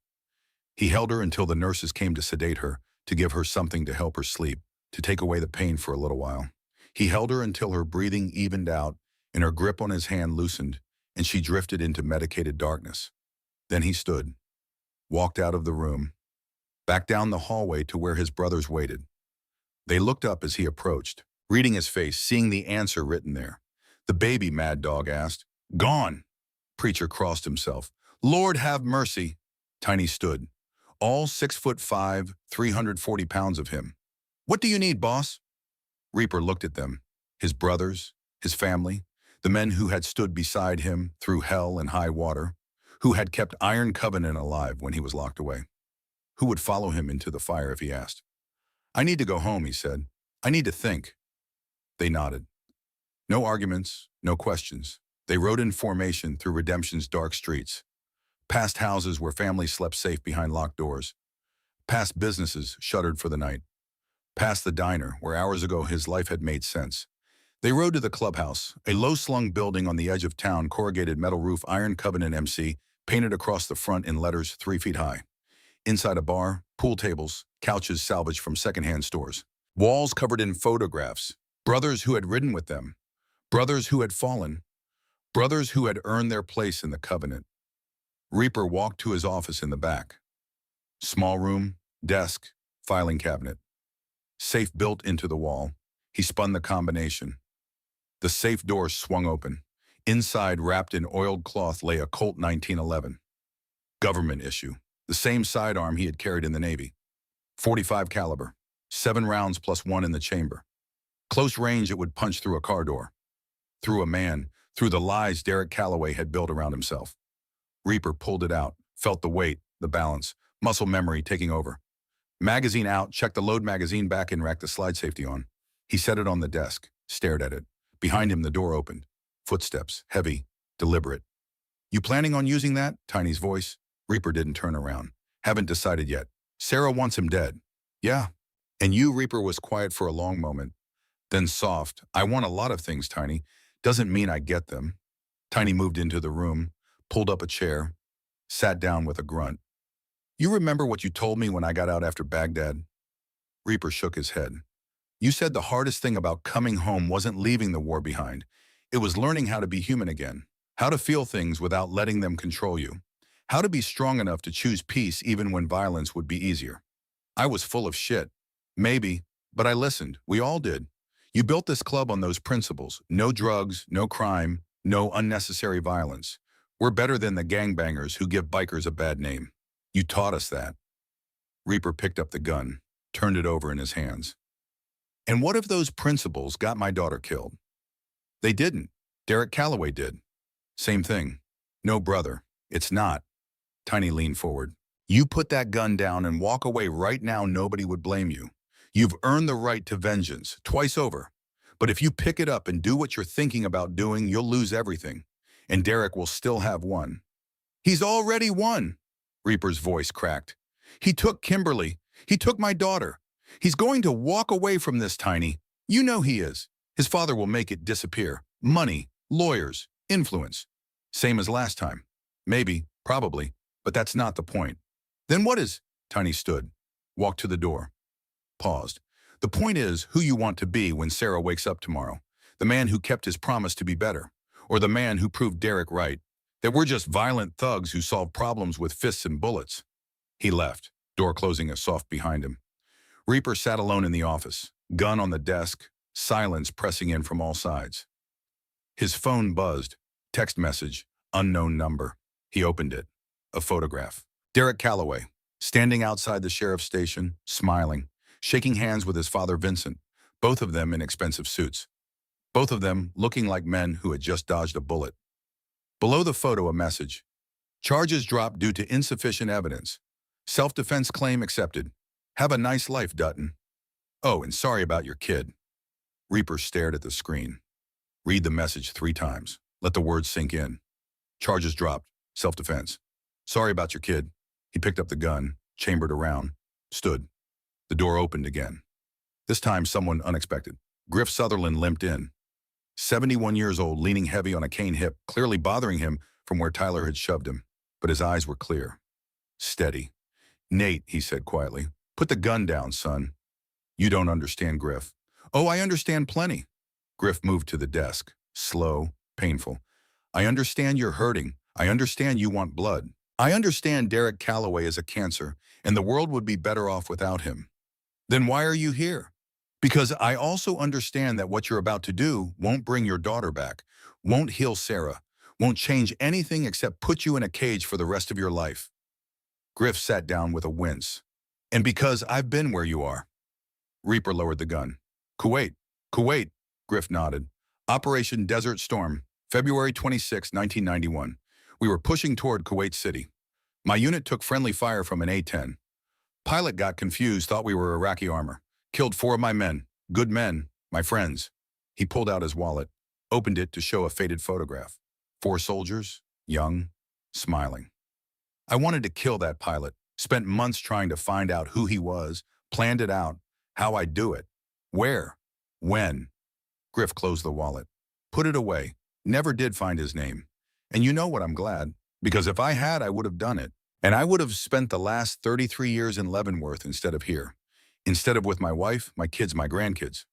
He held her until the nurses came to sedate her, to give her something to help her sleep, to take away the pain for a little while. He held her until her breathing evened out and her grip on his hand loosened, and she drifted into medicated darkness. Then he stood, walked out of the room, back down the hallway to where his brothers waited. They looked up as he approached, reading his face, seeing the answer written there. The baby, Mad Dog asked. Gone. Preacher crossed himself. Lord have mercy. Tiny stood. All 6'5", 340 pounds of him. What do you need, boss? Reaper looked at them. His brothers, his family, the men who had stood beside him through hell and high water, who had kept Iron Covenant alive when he was locked away. Who would follow him into the fire if he asked? I need to go home, he said. I need to think. They nodded. No arguments, no questions. They rode in formation through Redemption's dark streets, past houses where families slept safe behind locked doors, past businesses shuttered for the night, past the diner where hours ago his life had made sense. They rode to the clubhouse, a low-slung building on the edge of town, corrugated metal roof, Iron Covenant MC, painted across the front in letters 3 feet high. Inside a bar, pool tables, couches salvaged from secondhand stores. Walls covered in photographs, brothers who had ridden with them, brothers who had fallen, brothers who had earned their place in the Covenant. Reaper walked to his office in the back. Small room, desk, filing cabinet. Safe built into the wall. He spun the combination. The safe door swung open. Inside, wrapped in oiled cloth, lay a Colt 1911. Government issue. The same sidearm he had carried in the Navy. .45 caliber. 7 rounds plus 1 in the chamber. Close range, it would punch through a car door. Through a man, through the lies Derek Calloway had built around himself. Reaper pulled it out, felt the weight, the balance, muscle memory taking over. Magazine out, checked the load magazine back in, racked the slide safety on. He set it on the desk, stared at it. Behind him, the door opened. Footsteps, heavy, deliberate. You planning on using that? Tiny's voice. Reaper didn't turn around. Haven't decided yet. Sarah wants him dead. Yeah. And you? Reaper was quiet for a long moment. Then soft. I want a lot of things, Tiny. Doesn't mean I get them. Tiny moved into the room, pulled up a chair, sat down with a grunt. You remember what you told me when I got out after Baghdad? Reaper shook his head. You said the hardest thing about coming home wasn't leaving the war behind. It was learning how to be human again, how to feel things without letting them control you, how to be strong enough to choose peace even when violence would be easier. I was full of shit. Maybe, but I listened. We all did. You built this club on those principles. No drugs, no crime, no unnecessary violence. We're better than the gangbangers who give bikers a bad name. You taught us that. Reaper picked up the gun, turned it over in his hands. And what if those principles got my daughter killed? They didn't. Derek Calloway did. Same thing. No brother. It's not. Tiny leaned forward. You put that gun down and walk away right now, nobody would blame you. You've earned the right to vengeance, twice over. But if you pick it up and do what you're thinking about doing, you'll lose everything. And Derek will still have won. He's already won. Reaper's voice cracked. He took Kimberly. He took my daughter. He's going to walk away from this, Tiny. You know he is. His father will make it disappear. Money, lawyers, influence. Same as last time. Maybe, probably, but that's not the point. Then what is? Tiny stood, walked to the door, paused. The point is who you want to be when Sarah wakes up tomorrow. The man who kept his promise to be better, or the man who proved Derek right, that we're just violent thugs who solve problems with fists and bullets. He left, door closing a soft behind him. Reaper sat alone in the office, gun on the desk, silence pressing in from all sides. His phone buzzed, text message, unknown number. He opened it, a photograph. Derek Calloway, standing outside the sheriff's station, smiling, shaking hands with his father Vincent, both of them in expensive suits. Both of them looking like men who had just dodged a bullet. Below the photo, a message. Charges dropped due to insufficient evidence. Self-defense claim accepted. Have a nice life, Dutton. Oh, and sorry about your kid. Reaper stared at the screen. Read the message 3 times. Let the words sink in. Charges dropped. Self-defense. Sorry about your kid. He picked up the gun, chambered around, stood. The door opened again. This time, someone unexpected. Griff Sutherland limped in. 71 years old, leaning heavy on a cane hip, clearly bothering him from where Tyler had shoved him. But his eyes were clear. Steady. Nate, he said quietly, put the gun down, son. You don't understand, Griff. Oh, I understand plenty. Griff moved to the desk, slow, painful. I understand you're hurting. I understand you want blood. I understand Derek Calloway is a cancer, and the world would be better off without him. Then why are you here? Because I also understand that what you're about to do won't bring your daughter back, won't heal Sarah, won't change anything except put you in a cage for the rest of your life. Griff sat down with a wince. And because I've been where you are. Reaper lowered the gun. Kuwait. Kuwait, Griff nodded. Operation Desert Storm, February 26, 1991. We were pushing toward Kuwait City. My unit took friendly fire from an A-10. Pilot got confused, thought we were Iraqi armor. Killed 4 of my men. Good men, my friends. He pulled out his wallet, opened it to show a faded photograph. 4 soldiers, young, smiling. I wanted to kill that pilot. Spent months trying to find out who he was, planned it out, how I'd do it. Where? When? Griff closed the wallet. Put it away. Never did find his name. And you know what, I'm glad. Because if I had, I would have done it. And I would have spent the last 33 years in Leavenworth instead of here. Instead of with my wife, my kids, my grandkids.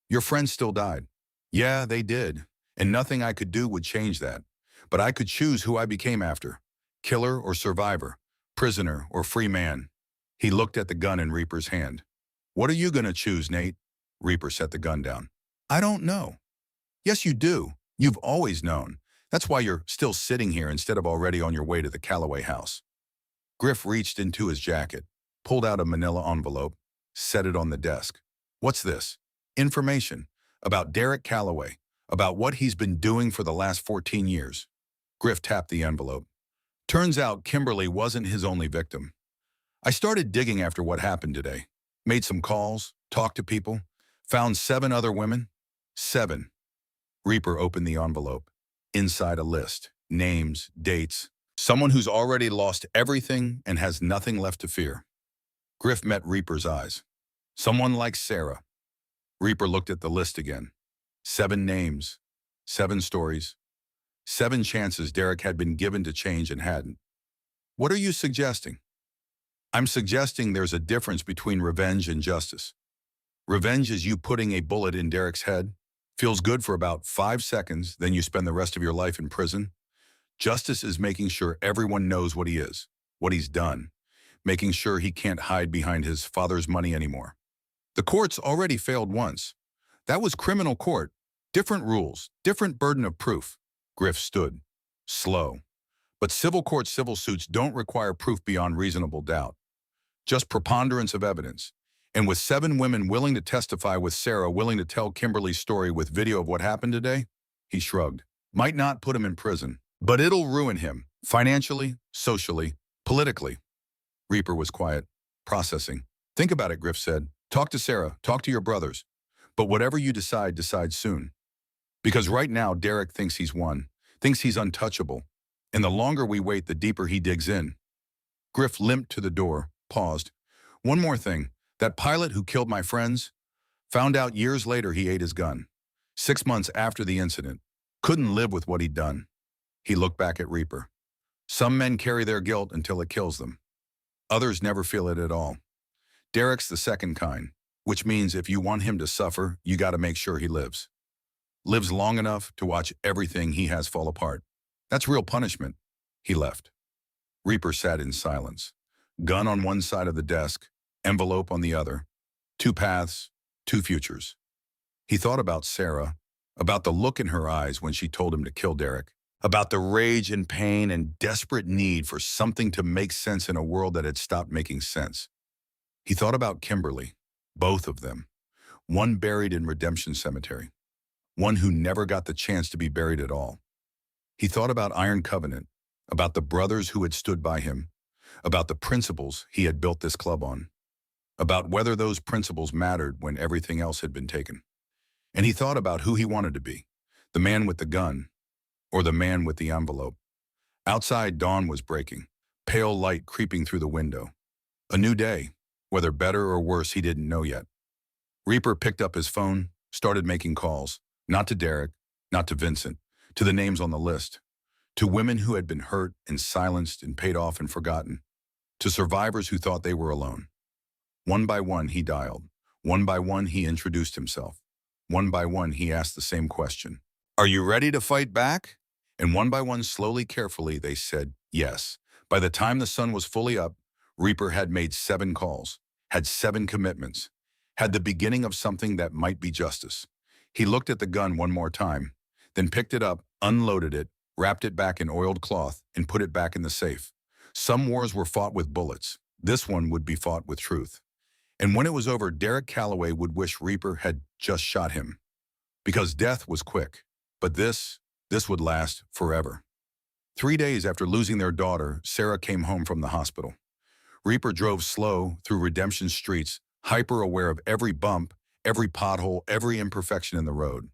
Your friends still died. Yeah, they did. And nothing I could do would change that. But I could choose who I became after. Killer or survivor. Prisoner or free man. He looked at the gun in Reaper's hand. What are you gonna choose, Nate? Reaper set the gun down. I don't know. Yes, you do. You've always known. That's why you're still sitting here instead of already on your way to the Callaway house. Griff reached into his jacket, pulled out a manila envelope, set it on the desk. What's this? Information about Derek Calloway, about what he's been doing for the last 14 years. Griff tapped the envelope. Turns out Kimberly wasn't his only victim. I started digging after what happened today. Made some calls, talked to people, found 7 other women. 7. Reaper opened the envelope. Inside a list, names, dates, someone who's already lost everything and has nothing left to fear. Griff met Reaper's eyes. Someone like Sarah. Reaper looked at the list again. 7 names, 7 stories, 7 chances Derek had been given to change and hadn't. What are you suggesting? I'm suggesting there's a difference between revenge and justice. Revenge is you putting a bullet in Derek's head. Feels good for about 5 seconds, then you spend the rest of your life in prison. Justice is making sure everyone knows what he is, what he's done, making sure he can't hide behind his father's money anymore. The courts already failed once. That was criminal court. Different rules, different burden of proof. Griff stood, slow. But civil court civil suits don't require proof beyond reasonable doubt. Just preponderance of evidence. And with 7 women willing to testify, with Sarah willing to tell Kimberly's story with video of what happened today, he shrugged. Might not put him in prison, but it'll ruin him, financially, socially, politically. Reaper was quiet, processing. Think about it, Griff said. Talk to Sarah, talk to your brothers. But whatever you decide, decide soon. Because right now, Derek thinks he's won, thinks he's untouchable. And the longer we wait, the deeper he digs in. Griff limped to the door, paused. One more thing. That pilot who killed my friends, found out years later he ate his gun. 6 months after the incident. Couldn't live with what he'd done. He looked back at Reaper. Some men carry their guilt until it kills them. Others never feel it at all. Derek's the second kind, which means if you want him to suffer, you got to make sure he lives. Lives long enough to watch everything he has fall apart. That's real punishment. He left. Reaper sat in silence. Gun on one side of the desk, envelope on the other. 2 paths, 2 futures. He thought about Sarah, about the look in her eyes when she told him to kill Derek, about the rage and pain and desperate need for something to make sense in a world that had stopped making sense. He thought about Kimberly, both of them. One buried in Redemption Cemetery. One who never got the chance to be buried at all. He thought about Iron Covenant, about the brothers who had stood by him, about the principles he had built this club on, about whether those principles mattered when everything else had been taken. And he thought about who he wanted to be, the man with the gun, or the man with the envelope. Outside, dawn was breaking, pale light creeping through the window. A new day, whether better or worse he didn't know yet. Reaper picked up his phone, started making calls, not to Derek, not to Vincent, to the names on the list, to women who had been hurt and silenced and paid off and forgotten, to survivors who thought they were alone. One by one he dialed. One by one he introduced himself. One by one he asked the same question. Are you ready to fight back? And one by one, slowly, carefully, they said yes. By the time the sun was fully up, Reaper had made 7 calls, had 7 commitments, had the beginning of something that might be justice. He looked at the gun one more time, then picked it up, unloaded it, wrapped it back in oiled cloth, and put it back in the safe. Some wars were fought with bullets. This one would be fought with truth. And when it was over, Derek Calloway would wish Reaper had just shot him. Because death was quick. But this would last forever. 3 days after losing their daughter, Sarah came home from the hospital. Reaper drove slow through Redemption streets, hyper-aware of every bump, every pothole, every imperfection in the road.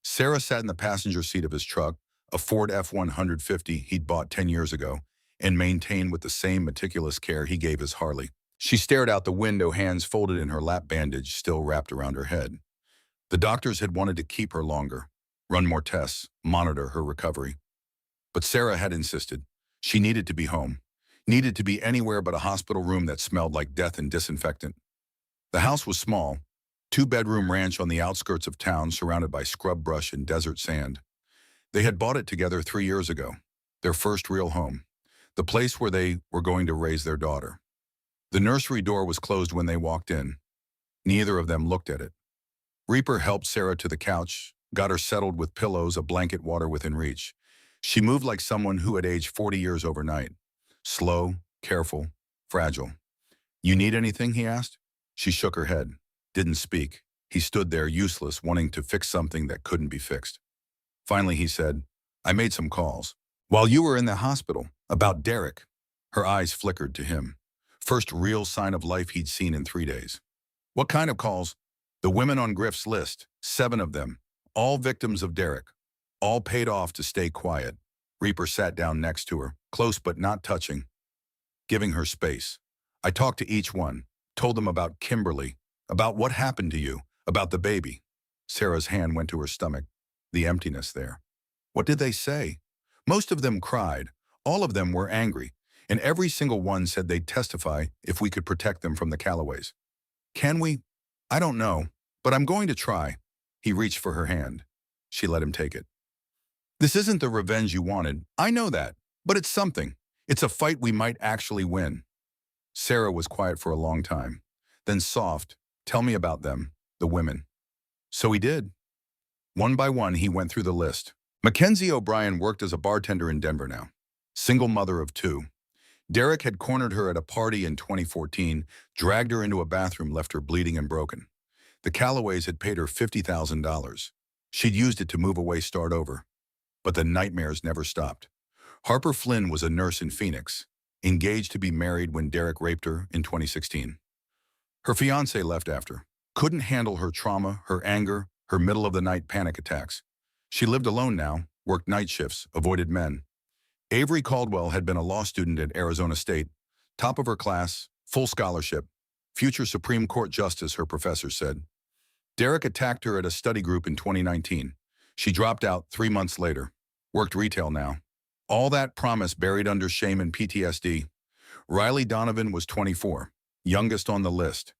Sarah sat in the passenger seat of his truck, a Ford F-150 he'd bought 10 years ago, and maintained with the same meticulous care he gave his Harley. She stared out the window, hands folded in her lap, bandage still wrapped around her head. The doctors had wanted to keep her longer, run more tests, monitor her recovery. But Sarah had insisted. She needed to be home, needed to be anywhere but a hospital room that smelled like death and disinfectant. The house was small, 2-bedroom ranch on the outskirts of town surrounded by scrub brush and desert sand. They had bought it together 3 years ago, their first real home, the place where they were going to raise their daughter. The nursery door was closed when they walked in. Neither of them looked at it. Reaper helped Sarah to the couch, got her settled with pillows, a blanket, water within reach. She moved like someone who had aged 40 years overnight. Slow, careful, fragile. "You need anything?" he asked. She shook her head, didn't speak. He stood there, useless, wanting to fix something that couldn't be fixed. Finally, he said, "I made some calls. While you were in the hospital, about Derek." Her eyes flickered to him. First real sign of life he'd seen in 3 days. "What kind of calls?" "The women on Griff's list, 7 of them, all victims of Derek, all paid off to stay quiet." Reaper sat down next to her, close but not touching, giving her space. "I talked to each one, told them about Kimberly, about what happened to you, about the baby." Sarah's hand went to her stomach, the emptiness there. "What did they say?" "Most of them cried. All of them were angry. And every single one said they'd testify if we could protect them from the Callaways." "Can we?" "I don't know, but I'm going to try." He reached for her hand. She let him take it. "This isn't the revenge you wanted. I know that. But it's something. It's a fight we might actually win." Sarah was quiet for a long time. Then soft, "Tell me about them, the women." So he did. One by one, he went through the list. Mackenzie O'Brien worked as a bartender in Denver now. Single mother of 2. Derek had cornered her at a party in 2014, dragged her into a bathroom, left her bleeding and broken. The Callaways had paid her $50,000. She'd used it to move away, start over. But the nightmares never stopped. Harper Flynn was a nurse in Phoenix, engaged to be married when Derek raped her in 2016. Her fiancé left after. Couldn't handle her trauma, her anger, her middle-of-the-night panic attacks. She lived alone now, worked night shifts, avoided men. Avery Caldwell had been a law student at Arizona State, top of her class, full scholarship, future Supreme Court justice, her professors said. Derek attacked her at a study group in 2019. She dropped out 3 months later, worked retail now. All that promise buried under shame and PTSD. Riley Donovan was 24, youngest on the list.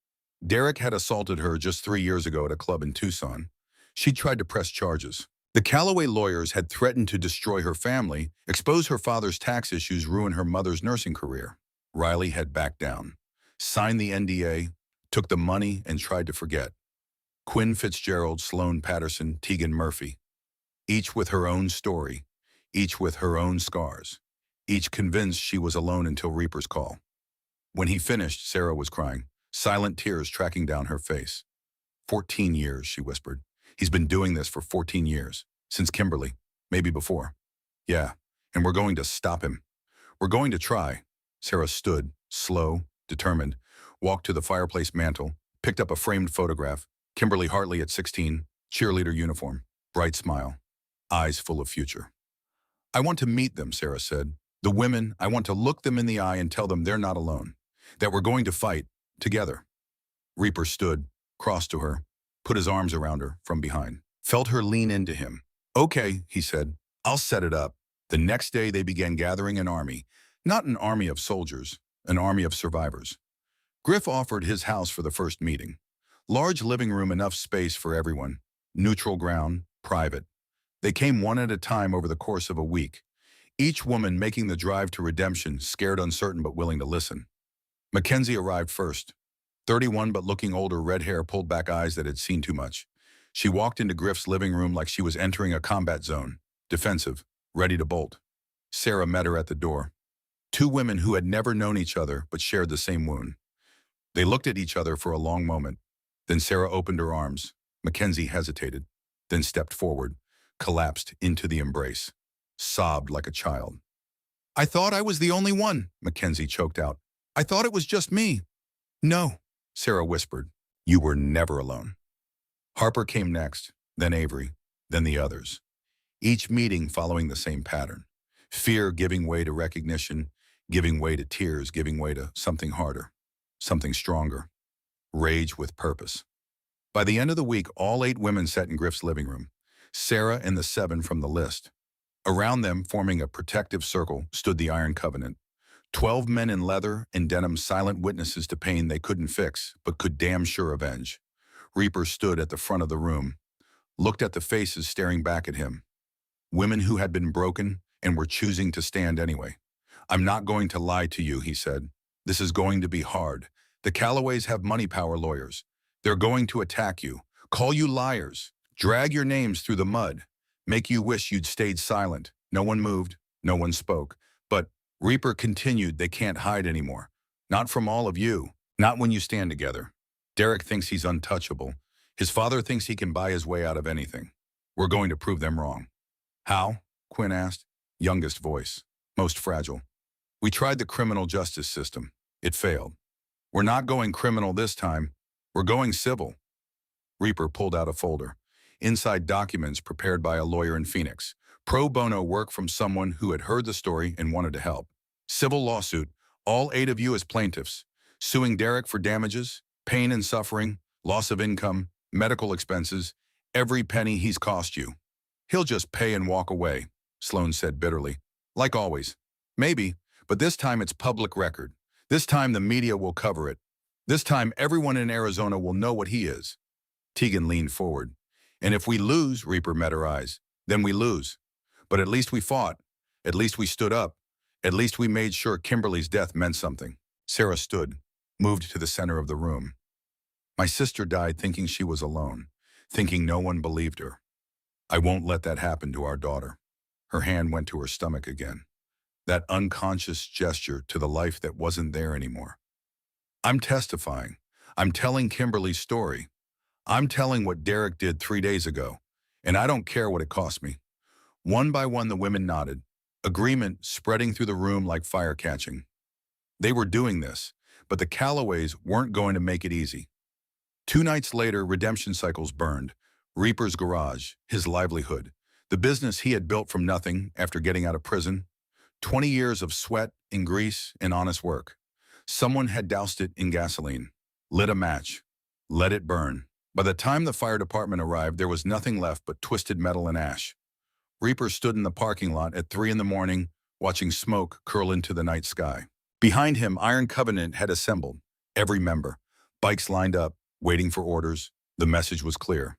Derek had assaulted her just 3 years ago at a club in Tucson. She tried to press charges. The Callaway lawyers had threatened to destroy her family, expose her father's tax issues, ruin her mother's nursing career. Riley had backed down, signed the NDA, took the money, and tried to forget. Quinn Fitzgerald, Sloan Patterson, Tegan Murphy. Each with her own story, each with her own scars, each convinced she was alone until Reaper's call. When he finished, Sarah was crying, silent tears tracking down her face. 14 years, she whispered. "He's been doing this for 14 years, since Kimberly, maybe before." "Yeah, and we're going to stop him. We're going to try." Sarah stood, slow, determined, walked to the fireplace mantel, picked up a framed photograph. Kimberly Hartley at 16, cheerleader uniform, bright smile, eyes full of future. "I want to meet them," Sarah said. "The women, I want to look them in the eye and tell them they're not alone, that we're going to fight, together." Reaper stood, crossed to her, put his arms around her from behind, felt her lean into him. "Okay," he said, "I'll set it up." The next day they began gathering an army, not an army of soldiers, an army of survivors. Griff offered his house for the first meeting. Large living room, enough space for everyone, neutral ground, private. They came one at a time over the course of a week. each woman making the drive to redemption, scared, uncertain, but willing to listen. Mackenzie arrived first. 31 but looking older, red hair, pulled back eyes that had seen too much. She walked into Griff's living room like she was entering a combat zone, defensive, ready to bolt. Sarah met her at the door. Two women who had never known each other but shared the same wound. They looked at each other for a long moment. Then Sarah opened her arms. Mackenzie hesitated, then stepped forward, collapsed into the embrace, sobbed like a child. "I thought I was the only one," Mackenzie choked out. "I thought it was just me." "No," Sarah whispered. "You were never alone." Harper came next, then Avery, then the others. Each meeting following the same pattern. Fear giving way to recognition, giving way to tears, giving way to something harder, something stronger. Rage with purpose. By the end of the week, all 8 women sat in Griff's living room, Sarah and the 7 from the list. Around them, forming a protective circle, stood the Iron Covenant. 12 men in leather and denim, silent witnesses to pain they couldn't fix, but could damn sure avenge. Reaper stood at the front of the room, looked at the faces staring back at him. Women who had been broken and were choosing to stand anyway. "I'm not going to lie to you," he said. "This is going to be hard. The Callaways have money power lawyers. They're going to attack you, call you liars, drag your names through the mud, make you wish you'd stayed silent." No one moved, no one spoke. But Reaper continued, "They can't hide anymore. Not from all of you. Not when you stand together. Derek thinks he's untouchable. His father thinks he can buy his way out of anything. We're going to prove them wrong." "How?" Quinn asked. Youngest voice, most fragile. "We tried the criminal justice system. It failed. We're not going criminal this time. We're going civil." Reaper pulled out a folder. Inside, documents prepared by a lawyer in Phoenix. Pro bono work from someone who had heard the story and wanted to help. Civil lawsuit, all 8 of you as plaintiffs, suing Derek for damages, pain and suffering, loss of income, medical expenses, every penny he's cost you. "He'll just pay and walk away," Sloan said bitterly. "Like always. Maybe, but this time it's public record. This time the media will cover it. This time everyone in Arizona will know what he is." Tegan leaned forward. "And if we lose," Reaper met her eyes, "then we lose. But at least we fought. At least we stood up. At least we made sure Kimberly's death meant something." Sarah stood, moved to the center of the room. "My sister died thinking she was alone, thinking no one believed her. I won't let that happen to our daughter." Her hand went to her stomach again. That unconscious gesture to the life that wasn't there anymore. "I'm testifying. I'm telling Kimberly's story. I'm telling what Derek did 3 days ago, and I don't care what it cost me." One by one, the women nodded, agreement spreading through the room like fire catching. They were doing this, but the Callaways weren't going to make it easy. 2 nights later, redemption cycles burned. Reaper's garage, his livelihood, the business he had built from nothing after getting out of prison. 20 years of sweat and grease and honest work. Someone had doused it in gasoline, lit a match, let it burn. By the time the fire department arrived, there was nothing left but twisted metal and ash. Reaper stood in the parking lot at 3 in the morning, watching smoke curl into the night sky. Behind him, Iron Covenant had assembled, every member, bikes lined up, waiting for orders. The message was clear.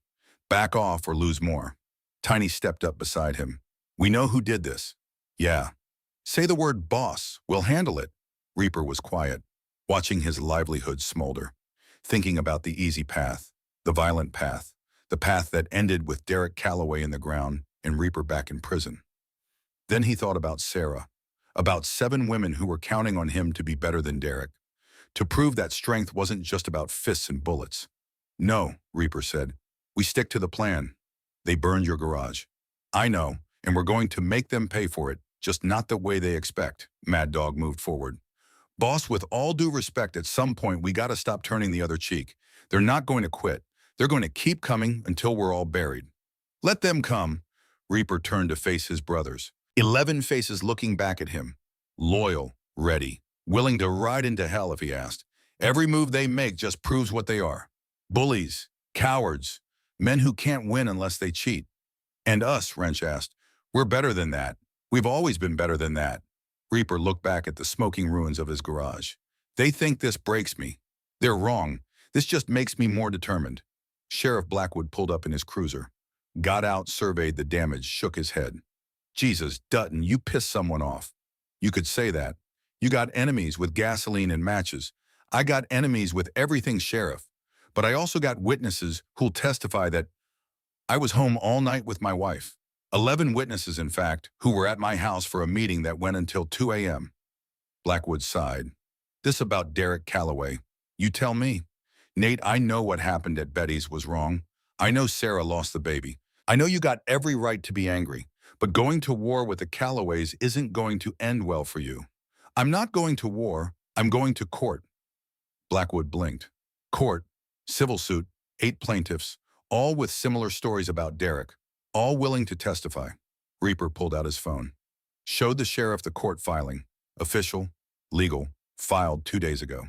Back off or lose more. Tiny stepped up beside him. "We know who did this." "Yeah." "Say the word boss. We'll handle it." Reaper was quiet, watching his livelihood smolder, thinking about the easy path, the violent path, the path that ended with Derek Calloway in the ground and Reaper back in prison. Then he thought about Sarah, about 7 women who were counting on him to be better than Derek, to prove that strength wasn't just about fists and bullets. "No," Reaper said. "We stick to the plan. They burned your garage. I know, and we're going to make them pay for it, just not the way they expect." Mad Dog moved forward. "Boss, with all due respect, at some point we gotta stop turning the other cheek. They're not going to quit. They're going to keep coming until we're all buried." "Let them come." Reaper turned to face his brothers. 11 faces looking back at him. Loyal, ready, willing to ride into hell if he asked. Every move they make just proves what they are. Bullies, cowards, men who can't win unless they cheat. "And us," Wrench asked. "We're better than that. We've always been better than that." Reaper looked back at the smoking ruins of his garage. "They think this breaks me. They're wrong. This just makes me more determined." Sheriff Blackwood pulled up in his cruiser, got out, surveyed the damage, shook his head. Jesus, Dutton, you pissed someone off. You could say that. You got enemies with gasoline and matches. I got enemies with everything, Sheriff. But I also got witnesses who'll testify that I was home all night with my wife. 11 witnesses, in fact, who were at my house for a meeting that went until 2 a.m. Blackwood sighed. This about Derek Calloway. You tell me. Nate, I know what happened at Betty's was wrong. I know Sarah lost the baby. I know you got every right to be angry. But going to war with the Callaways isn't going to end well for you. I'm not going to war. I'm going to court. Blackwood blinked. Court, civil suit, 8 plaintiffs, all with similar stories about Derek, all willing to testify. Reaper pulled out his phone. Showed the sheriff the court filing. Official, legal, filed 2 days ago.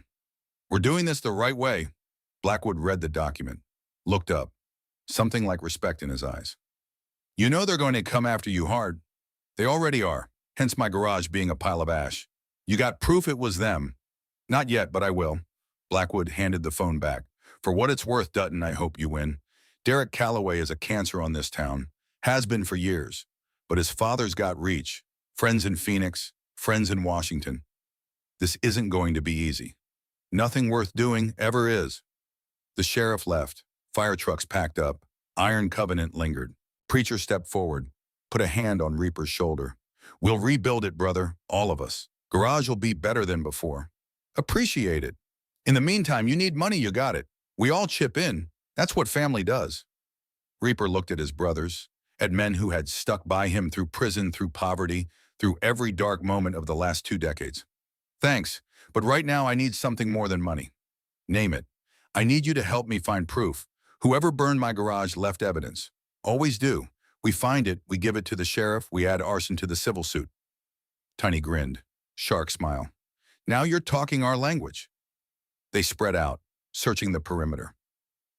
We're doing this the right way. Blackwood read the document. Looked up. Something like respect in his eyes. You know they're going to come after you hard. They already are, hence my garage being a pile of ash. You got proof it was them. Not yet, but I will. Blackwood handed the phone back. For what it's worth, Dutton, I hope you win. Derek Calloway is a cancer on this town. Has been for years. But his father's got reach. Friends in Phoenix, friends in Washington. This isn't going to be easy. Nothing worth doing ever is. The sheriff left. Fire trucks packed up. Iron Covenant lingered. Preacher stepped forward, put a hand on Reaper's shoulder. We'll rebuild it, brother, all of us. Garage will be better than before. Appreciate it. In the meantime, you need money, you got it. We all chip in. That's what family does. Reaper looked at his brothers, at men who had stuck by him through prison, through poverty, through every dark moment of the last 2 decades. Thanks, but right now I need something more than money. Name it. I need you to help me find proof. Whoever burned my garage left evidence. Always do. We find it, we give it to the sheriff, we add arson to the civil suit. Tiny grinned. Shark smile. Now you're talking our language. They spread out, searching the perimeter,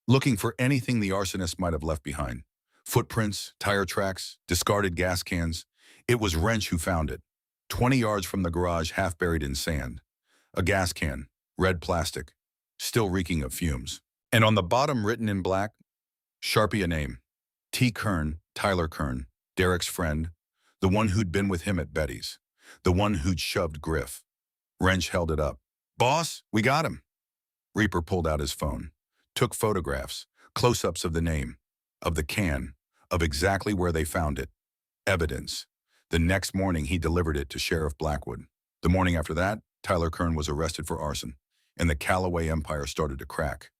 looking for anything the arsonist might have left behind. Footprints, tire tracks, discarded gas cans. It was Wrench who found it. 20 yards from the garage, half buried in sand. A gas can, red plastic, still reeking of fumes. And on the bottom, written in black, Sharpie a name. T. Kern, Tyler Kern, Derek's friend, the one who'd been with him at Betty's, the one who'd shoved Griff. Wrench held it up. Boss, we got him. Reaper pulled out his phone, took photographs, close-ups of the name, of the can, of exactly where they found it. Evidence. The next morning, he delivered it to Sheriff Blackwood. The morning after that, Tyler Kern was arrested for arson, and the Callaway empire started to crack.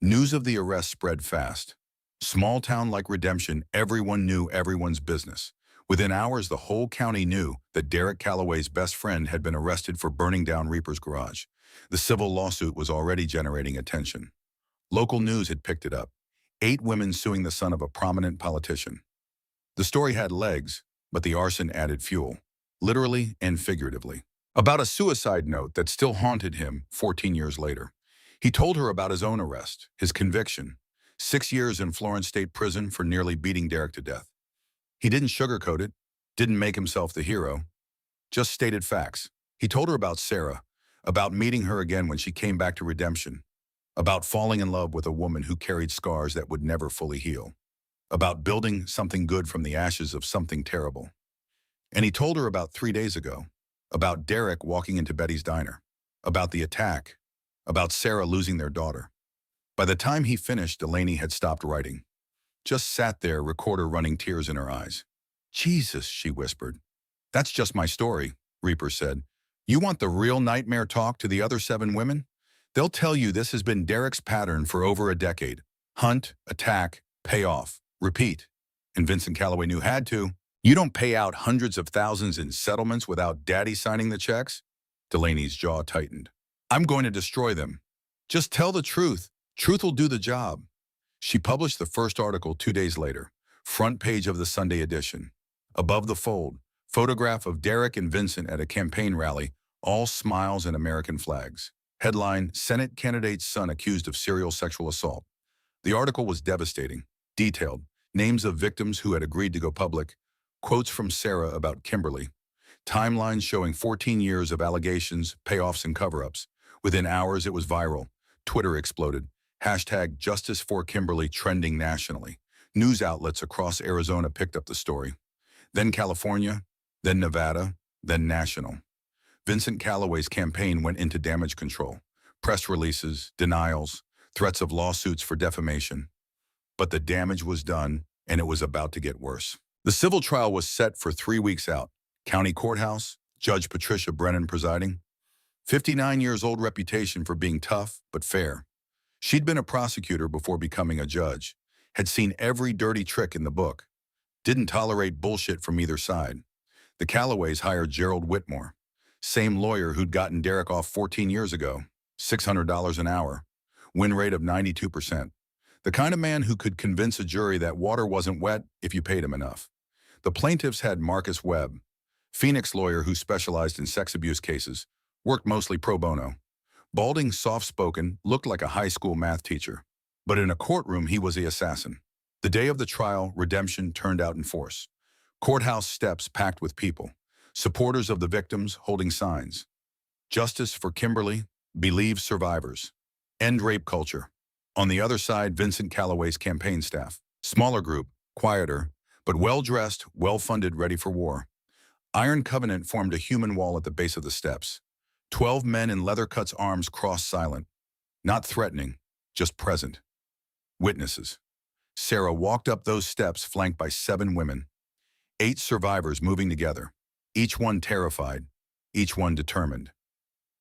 News of the arrest spread fast. Small town like Redemption, everyone knew everyone's business. Within hours, the whole county knew that Derek Calloway's best friend had been arrested for burning down Reaper's garage. The civil lawsuit was already generating attention. Local news had picked it up. 8 women suing the son of a prominent politician. The story had legs, but the arson added fuel, literally and figuratively. About a suicide note that still haunted him 14 years later. He told her about his own arrest, his conviction, 6 years in Florence State Prison for nearly beating Derek to death. He didn't sugarcoat it, didn't make himself the hero, just stated facts. He told her about Sarah, about meeting her again when she came back to Redemption, about falling in love with a woman who carried scars that would never fully heal, about building something good from the ashes of something terrible. And he told her about 3 days ago, about Derek walking into Betty's diner, about the attack, about Sarah losing their daughter. By the time he finished, Delaney had stopped writing. Just sat there, recorder running tears in her eyes. Jesus, she whispered. That's just my story, Reaper said. You want the real nightmare talk to the other 7 women? They'll tell you this has been Derek's pattern for over a decade. Hunt, attack, pay off, repeat. And Vincent Calloway knew had to. You don't pay out hundreds of thousands in settlements without Daddy signing the checks? Delaney's jaw tightened. I'm going to destroy them. Just tell the truth. Truth will do the job. She published the first article 2 days later, front page of the Sunday edition. Above the fold, photograph of Derek and Vincent at a campaign rally, all smiles and American flags. Headline, Senate candidate's son accused of serial sexual assault. The article was devastating, detailed, names of victims who had agreed to go public, quotes from Sarah about Kimberly, timelines showing 14 years of allegations, payoffs, and cover-ups. Within hours, it was viral. Twitter exploded. Hashtag Justice for Kimberly trending nationally. News outlets across Arizona picked up the story. then California, then Nevada, then national. Vincent Callaway's campaign went into damage control, press releases, denials, threats of lawsuits for defamation. But the damage was done, and it was about to get worse. The civil trial was set for 3 weeks out. County Courthouse, Judge Patricia Brennan presiding. 59 years old reputation for being tough but fair. She'd been a prosecutor before becoming a judge, had seen every dirty trick in the book, didn't tolerate bullshit from either side. The Callaways hired Gerald Whitmore, same lawyer who'd gotten Derek off 14 years ago, $600 an hour, win rate of 92%. The kind of man who could convince a jury that water wasn't wet if you paid him enough. The plaintiffs had Marcus Webb, Phoenix lawyer who specialized in sex abuse cases, worked mostly pro bono. Balding, soft-spoken, looked like a high school math teacher. But in a courtroom, he was the assassin. The day of the trial, redemption turned out in force. Courthouse steps packed with people, supporters of the victims holding signs. Justice for Kimberly, believe survivors. End rape culture. On the other side, Vincent Callaway's campaign staff. Smaller group, quieter, but well-dressed, well-funded, ready for war. Iron Covenant formed a human wall at the base of the steps. 12 men in leather cuts, arms crossed, silent. Not threatening, just present. Witnesses. Sarah walked up those steps flanked by 7 women. 8 survivors moving together, each one terrified, each one determined.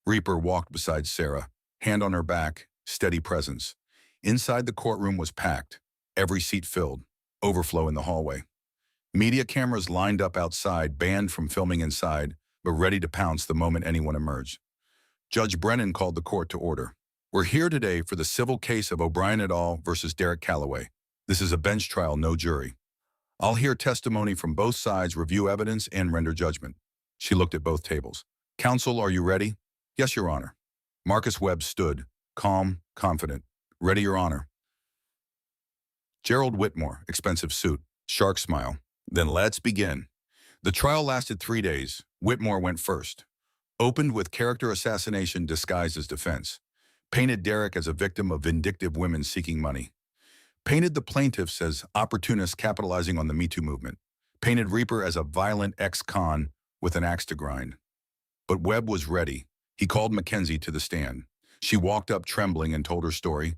Reaper walked beside Sarah, hand on her back, steady presence. Inside the courtroom was packed, every seat filled, overflow in the hallway. Media cameras lined up outside, banned from filming inside, but ready to pounce the moment anyone emerged. Judge Brennan called the court to order. We're here today for the civil case of O'Brien et al. Versus Derek Calloway. This is a bench trial, no jury. I'll hear testimony from both sides, review evidence, and render judgment. She looked at both tables. Counsel, are you ready? Yes, Your Honor. Marcus Webb stood, calm, confident. Ready, Your Honor. Gerald Whitmore, expensive suit, shark smile. Then let's begin. The trial lasted 3 days. Whitmore went first. Opened with character assassination disguised as defense. Painted Derek as a victim of vindictive women seeking money. Painted the plaintiffs as opportunists capitalizing on the Me Too movement. Painted Reaper as a violent ex-con with an axe to grind. But Webb was ready. He called Mackenzie to the stand. She walked up trembling and told her story.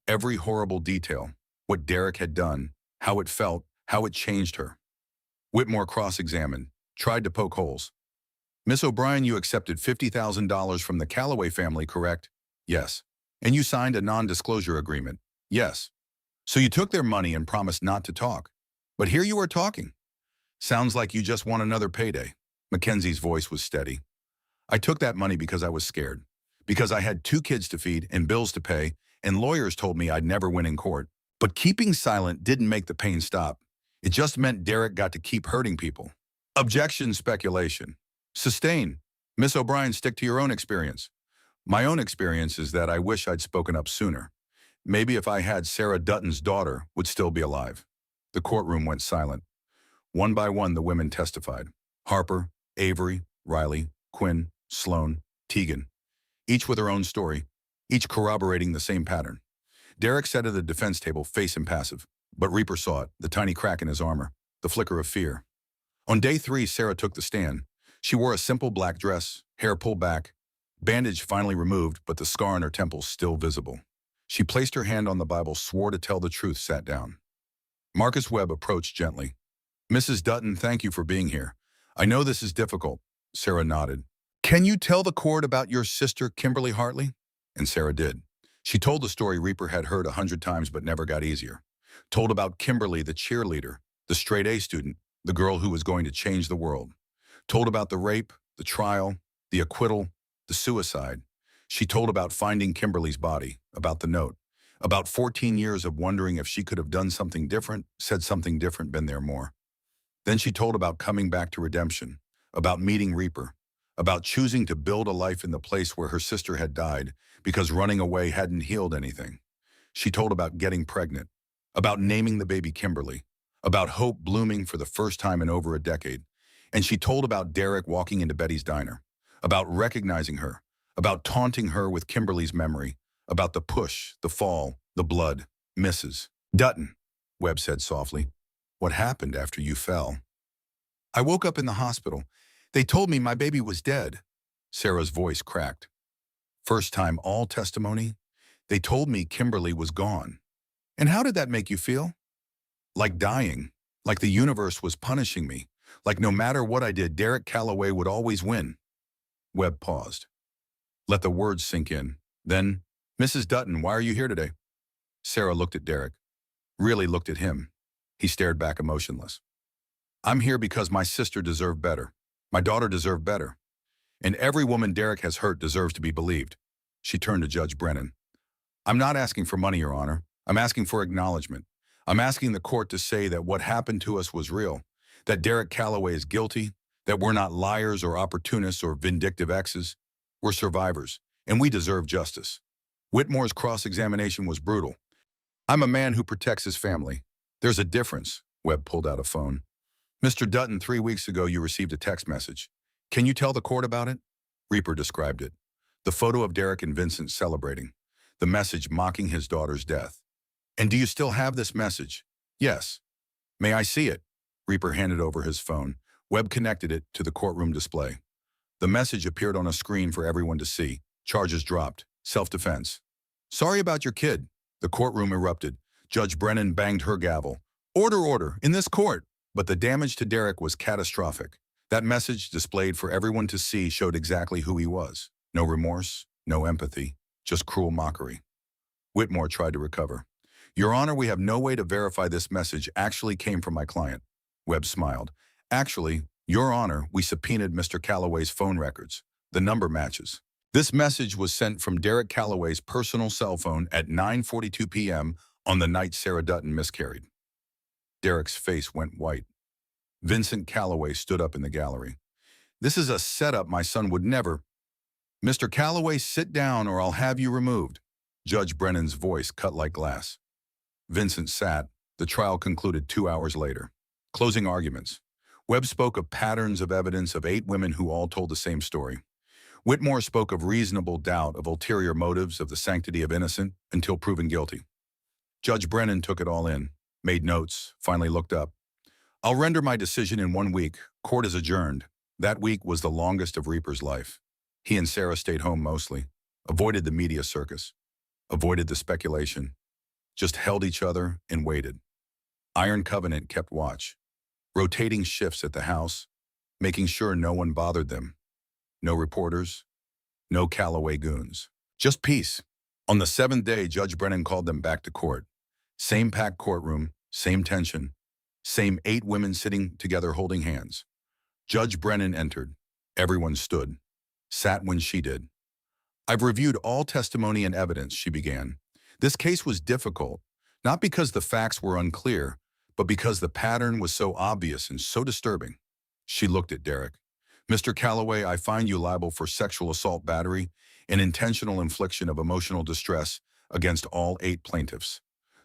Every horrible detail, what Derek had done, how it felt, how it changed her. Whitmore cross-examined, tried to poke holes. Miss O'Brien, you accepted $50,000 from the Callaway family, correct? Yes. And you signed a non-disclosure agreement? Yes. So you took their money and promised not to talk. But here you are talking. Sounds like you just want another payday. Mackenzie's voice was steady. I took that money because I was scared. Because I had 2 kids to feed and bills to pay, and lawyers told me I'd never win in court. But keeping silent didn't make the pain stop. It just meant Derek got to keep hurting people. Objection, speculation. Sustain. Miss O'Brien, stick to your own experience. My own experience is that I wish I'd spoken up sooner. Maybe if I had, Sarah Dutton's daughter would still be alive. The courtroom went silent. One by one, the women testified. Harper, Avery, Riley, Quinn, Sloan, Tegan. Each with her own story, each corroborating the same pattern. Derek sat at the defense table, face impassive. But Reaper saw it, the tiny crack in his armor, the flicker of fear. On day 3, Sarah took the stand. She wore a simple black dress, hair pulled back, bandage finally removed, but the scar on her temple still visible. She placed her hand on the Bible, swore to tell the truth, sat down. Marcus Webb approached gently. Mrs. Dutton, thank you for being here. I know this is difficult. Sarah nodded. Can you tell the court about your sister, Kimberly Hartley? And Sarah did. She told the story Reaper had heard 100 times but never got easier. Told about Kimberly, the cheerleader, the straight-A student, the girl who was going to change the world. Told about the rape, the trial, the acquittal, the suicide. She told about finding Kimberly's body, about the note, about 14 years of wondering if she could have done something different, said something different, been there more. Then she told about coming back to redemption, about meeting Reaper, about choosing to build a life in the place where her sister had died because running away hadn't healed anything. She told about getting pregnant, about naming the baby Kimberly, about hope blooming for the first time in over a decade. And she told about Derek walking into Betty's diner, about recognizing her, about taunting her with Kimberly's memory, about the push, the fall, the blood, Mrs. Dutton, Webb said softly. What happened after you fell? I woke up in the hospital. They told me my baby was dead. Sarah's voice cracked. First time all testimony? They told me Kimberly was gone. And how did that make you feel? Like dying. Like the universe was punishing me. Like no matter what I did, Derek Calloway would always win. Webb paused. Let the words sink in. Then, Mrs. Dutton, why are you here today? Sarah looked at Derek. Really looked at him. He stared back emotionless. I'm here because my sister deserved better. My daughter deserved better. And every woman Derek has hurt deserves to be believed. She turned to Judge Brennan. I'm not asking for money, Your Honor. I'm asking for acknowledgement. I'm asking the court to say that what happened to us was real, that Derek Calloway is guilty, that we're not liars or opportunists or vindictive exes. We're survivors, and we deserve justice. Whitmore's cross-examination was brutal. I'm a man who protects his family. There's a difference. Webb pulled out a phone. Mr. Dutton, 3 weeks ago you received a text message. Can you tell the court about it? Reaper described it. The photo of Derek and Vincent celebrating. The message mocking his daughter's death. And do you still have this message? Yes. May I see it? Reaper handed over his phone. Webb connected it to the courtroom display. The message appeared on a screen for everyone to see. Charges dropped. Self-defense. Sorry about your kid. The courtroom erupted. Judge Brennan banged her gavel. Order, order, in this court. But the damage to Derek was catastrophic. That message displayed for everyone to see showed exactly who he was. No remorse, no empathy, just cruel mockery. Whitmore tried to recover. Your Honor, we have no way to verify this message actually came from my client. Webb smiled. Actually, Your Honor, we subpoenaed Mr. Calloway's phone records. The number matches. This message was sent from Derek Calloway's personal cell phone at 9:42 p.m. on the night Sarah Dutton miscarried. Derek's face went white. Vincent Calloway stood up in the gallery. This is a setup my son would never. Mr. Calloway, sit down or I'll have you removed. Judge Brennan's voice cut like glass. Vincent sat. The trial concluded 2 hours later. Closing arguments. Webb spoke of patterns of evidence of 8 women who all told the same story. Whitmore spoke of reasonable doubt of ulterior motives of the sanctity of innocent until proven guilty. Judge Brennan took it all in, made notes, finally looked up. I'll render my decision in 1 week. Court is adjourned. That week was the longest of Reaper's life. He and Sarah stayed home mostly, avoided the media circus, avoided the speculation, just held each other and waited. Iron Covenant kept watch, rotating shifts at the house, making sure no one bothered them. No reporters, no Calloway goons. Just peace. On the 7th day, Judge Brennan called them back to court. Same packed courtroom, same tension, same 8 women sitting together holding hands. Judge Brennan entered. Everyone stood. Sat when she did. I've reviewed all testimony and evidence, she began. This case was difficult, not because the facts were unclear, but because the pattern was so obvious and so disturbing. She looked at Derek. Mr. Calloway, I find you liable for sexual assault battery and intentional infliction of emotional distress against all 8 plaintiffs.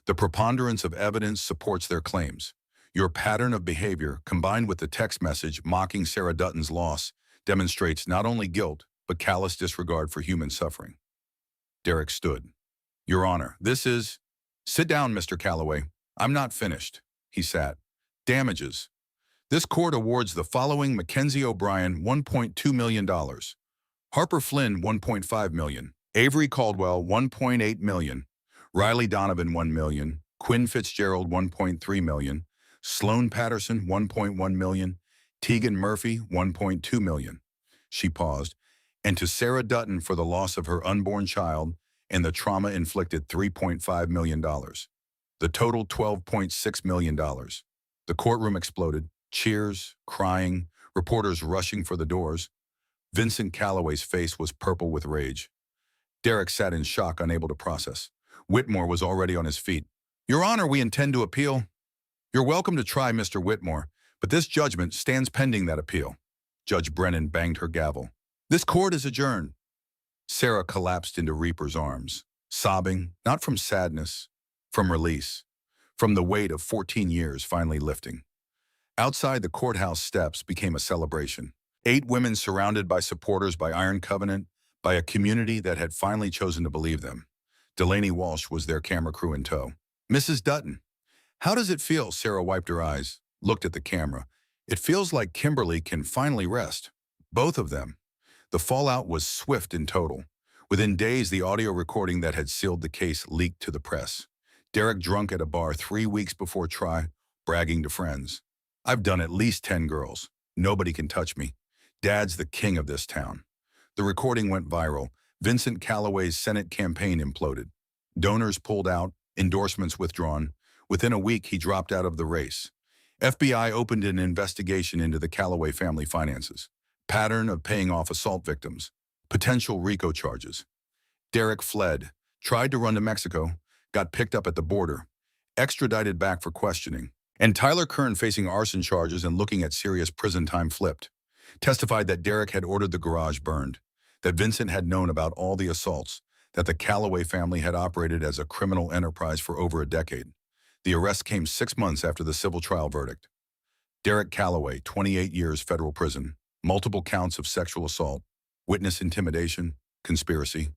The preponderance of evidence supports their claims. Your pattern of behavior, combined with the text message mocking Sarah Dutton's loss, demonstrates not only guilt, but callous disregard for human suffering. Derek stood. Your Honor, this is... Sit down, Mr. Calloway. I'm not finished. He sat. Damages. This court awards the following: Mackenzie O'Brien, $1.2 million. Harper Flynn, $1.5 million. Avery Caldwell, $1.8 million. Riley Donovan, $1 million. Quinn Fitzgerald, $1.3 million. Sloan Patterson, $1.1 million. Tegan Murphy, $1.2 million. She paused. And to Sarah Dutton for the loss of her unborn child and the trauma inflicted, $3.5 million. The total, $12.6 million. The courtroom exploded. Cheers, crying, reporters rushing for the doors. Vincent Calloway's face was purple with rage. Derek sat in shock, unable to process. Whitmore was already on his feet. Your Honor, we intend to appeal. You're welcome to try, Mr. Whitmore, but this judgment stands pending that appeal. Judge Brennan banged her gavel. This court is adjourned. Sarah collapsed into Reaper's arms, sobbing, not from sadness, from release, from the weight of 14 years finally lifting. Outside the courthouse steps became a celebration. 8 women surrounded by supporters, by Iron Covenant, by a community that had finally chosen to believe them. Delaney Walsh was their camera crew in tow. Mrs. Dutton, how does it feel? Sarah wiped her eyes, looked at the camera. It feels like Kimberly can finally rest. Both of them. The fallout was swift and total. Within days, the audio recording that had sealed the case leaked to the press. Derek drunk at a bar 3 weeks before trial, bragging to friends. I've done at least 10 girls. Nobody can touch me. Dad's the king of this town. The recording went viral. Vincent Callaway's Senate campaign imploded. Donors pulled out, endorsements withdrawn. Within a week, he dropped out of the race. FBI opened an investigation into the Callaway family finances. Pattern of paying off assault victims. Potential RICO charges. Derek fled, tried to run to Mexico, got picked up at the border, extradited back for questioning. And Tyler Kern, facing arson charges and looking at serious prison time, flipped. Testified that Derek had ordered the garage burned, that Vincent had known about all the assaults, that the Callaway family had operated as a criminal enterprise for over a decade. The arrest came 6 months after the civil trial verdict. Derek Calloway, 28 years federal prison, multiple counts of sexual assault, witness intimidation, conspiracy.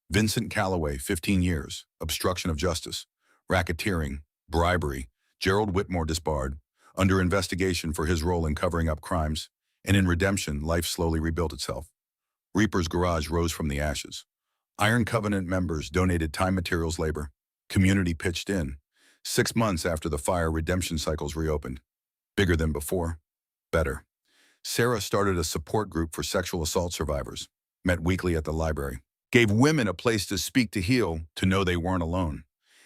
Vincent Callaway, 15 years, obstruction of justice, racketeering, bribery. Gerald Whitmore disbarred, under investigation for his role in covering up crimes, and in redemption, life slowly rebuilt itself. Reaper's garage rose from the ashes. Iron Covenant members donated time, materials, labor. Community pitched in. 6 months after the fire, redemption cycles reopened. Bigger than before, better. Sarah started a support group for sexual assault survivors, met weekly at the library, gave women a place to speak, to heal, to know they weren't alone.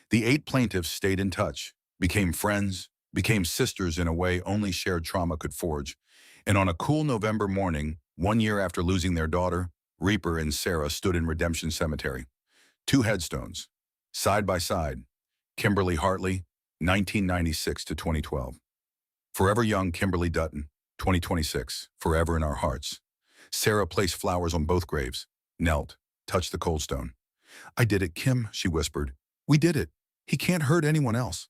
The 8 plaintiffs stayed in touch, became friends, became sisters in a way only shared trauma could forge. And on a cool November morning, 1 year after losing their daughter, Reaper and Sarah stood in Redemption Cemetery. 2 headstones, side by side. Kimberly Hartley, 1996 to 2012. Forever young Kimberly Dutton, 2026, forever in our hearts. Sarah placed flowers on both graves, knelt, touched the cold stone. I did it, Kim, she whispered. We did it. He can't hurt anyone else.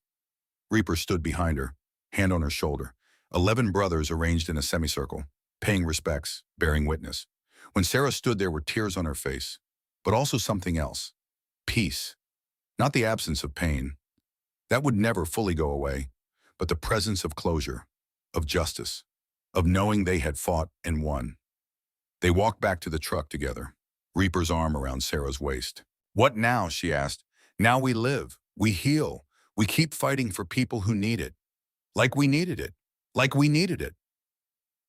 Reaper stood behind her, hand on her shoulder. 11 brothers arranged in a semicircle, paying respects, bearing witness. When Sarah stood, there were tears on her face, but also something else. Peace. Not the absence of pain. That would never fully go away, but the presence of closure, of justice, of knowing they had fought and won. They walked back to the truck together, Reaper's arm around Sarah's waist. What now, she asked. Now we live, we heal, we keep fighting for people who need it. Like we needed it. Like we needed it.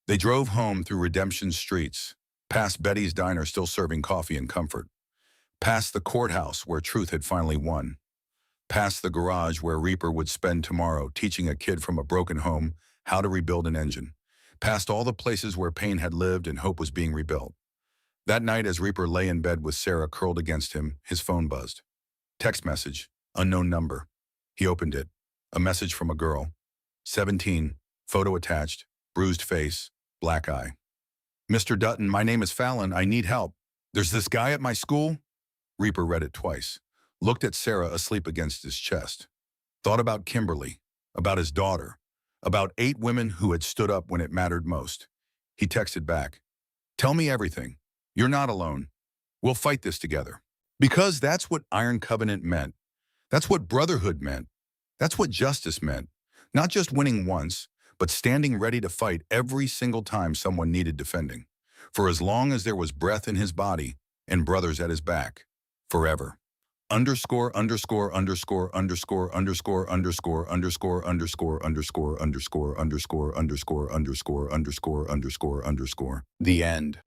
They drove home through Redemption streets, past Betty's diner still serving coffee and comfort, past the courthouse where truth had finally won, past the garage where Reaper would spend tomorrow teaching a kid from a broken home how to rebuild an engine, past all the places where pain had lived and hope was being rebuilt. That night, as Reaper lay in bed with Sarah curled against him, his phone buzzed. Text message, unknown number. He opened it. A message from a girl. 17, photo attached, bruised face, black eye. Mr. Dutton, my name is Fallon. I need help. There's this guy at my school. Reaper read it twice. Looked at Sarah asleep against his chest. Thought about Kimberly, about his daughter, about 8 women who had stood up when it mattered most. He texted back. Tell me everything. You're not alone. We'll fight this together. Because that's what Iron Covenant meant. That's what brotherhood meant. That's what justice meant. Not just winning once, but standing ready to fight every single time someone needed defending. For as long as there was breath in his body and brothers at his back. Forever. Underscore, underscore, underscore, underscore, underscore, underscore, underscore, underscore, underscore, underscore, underscore, underscore, underscore, underscore, underscore, underscore. The end.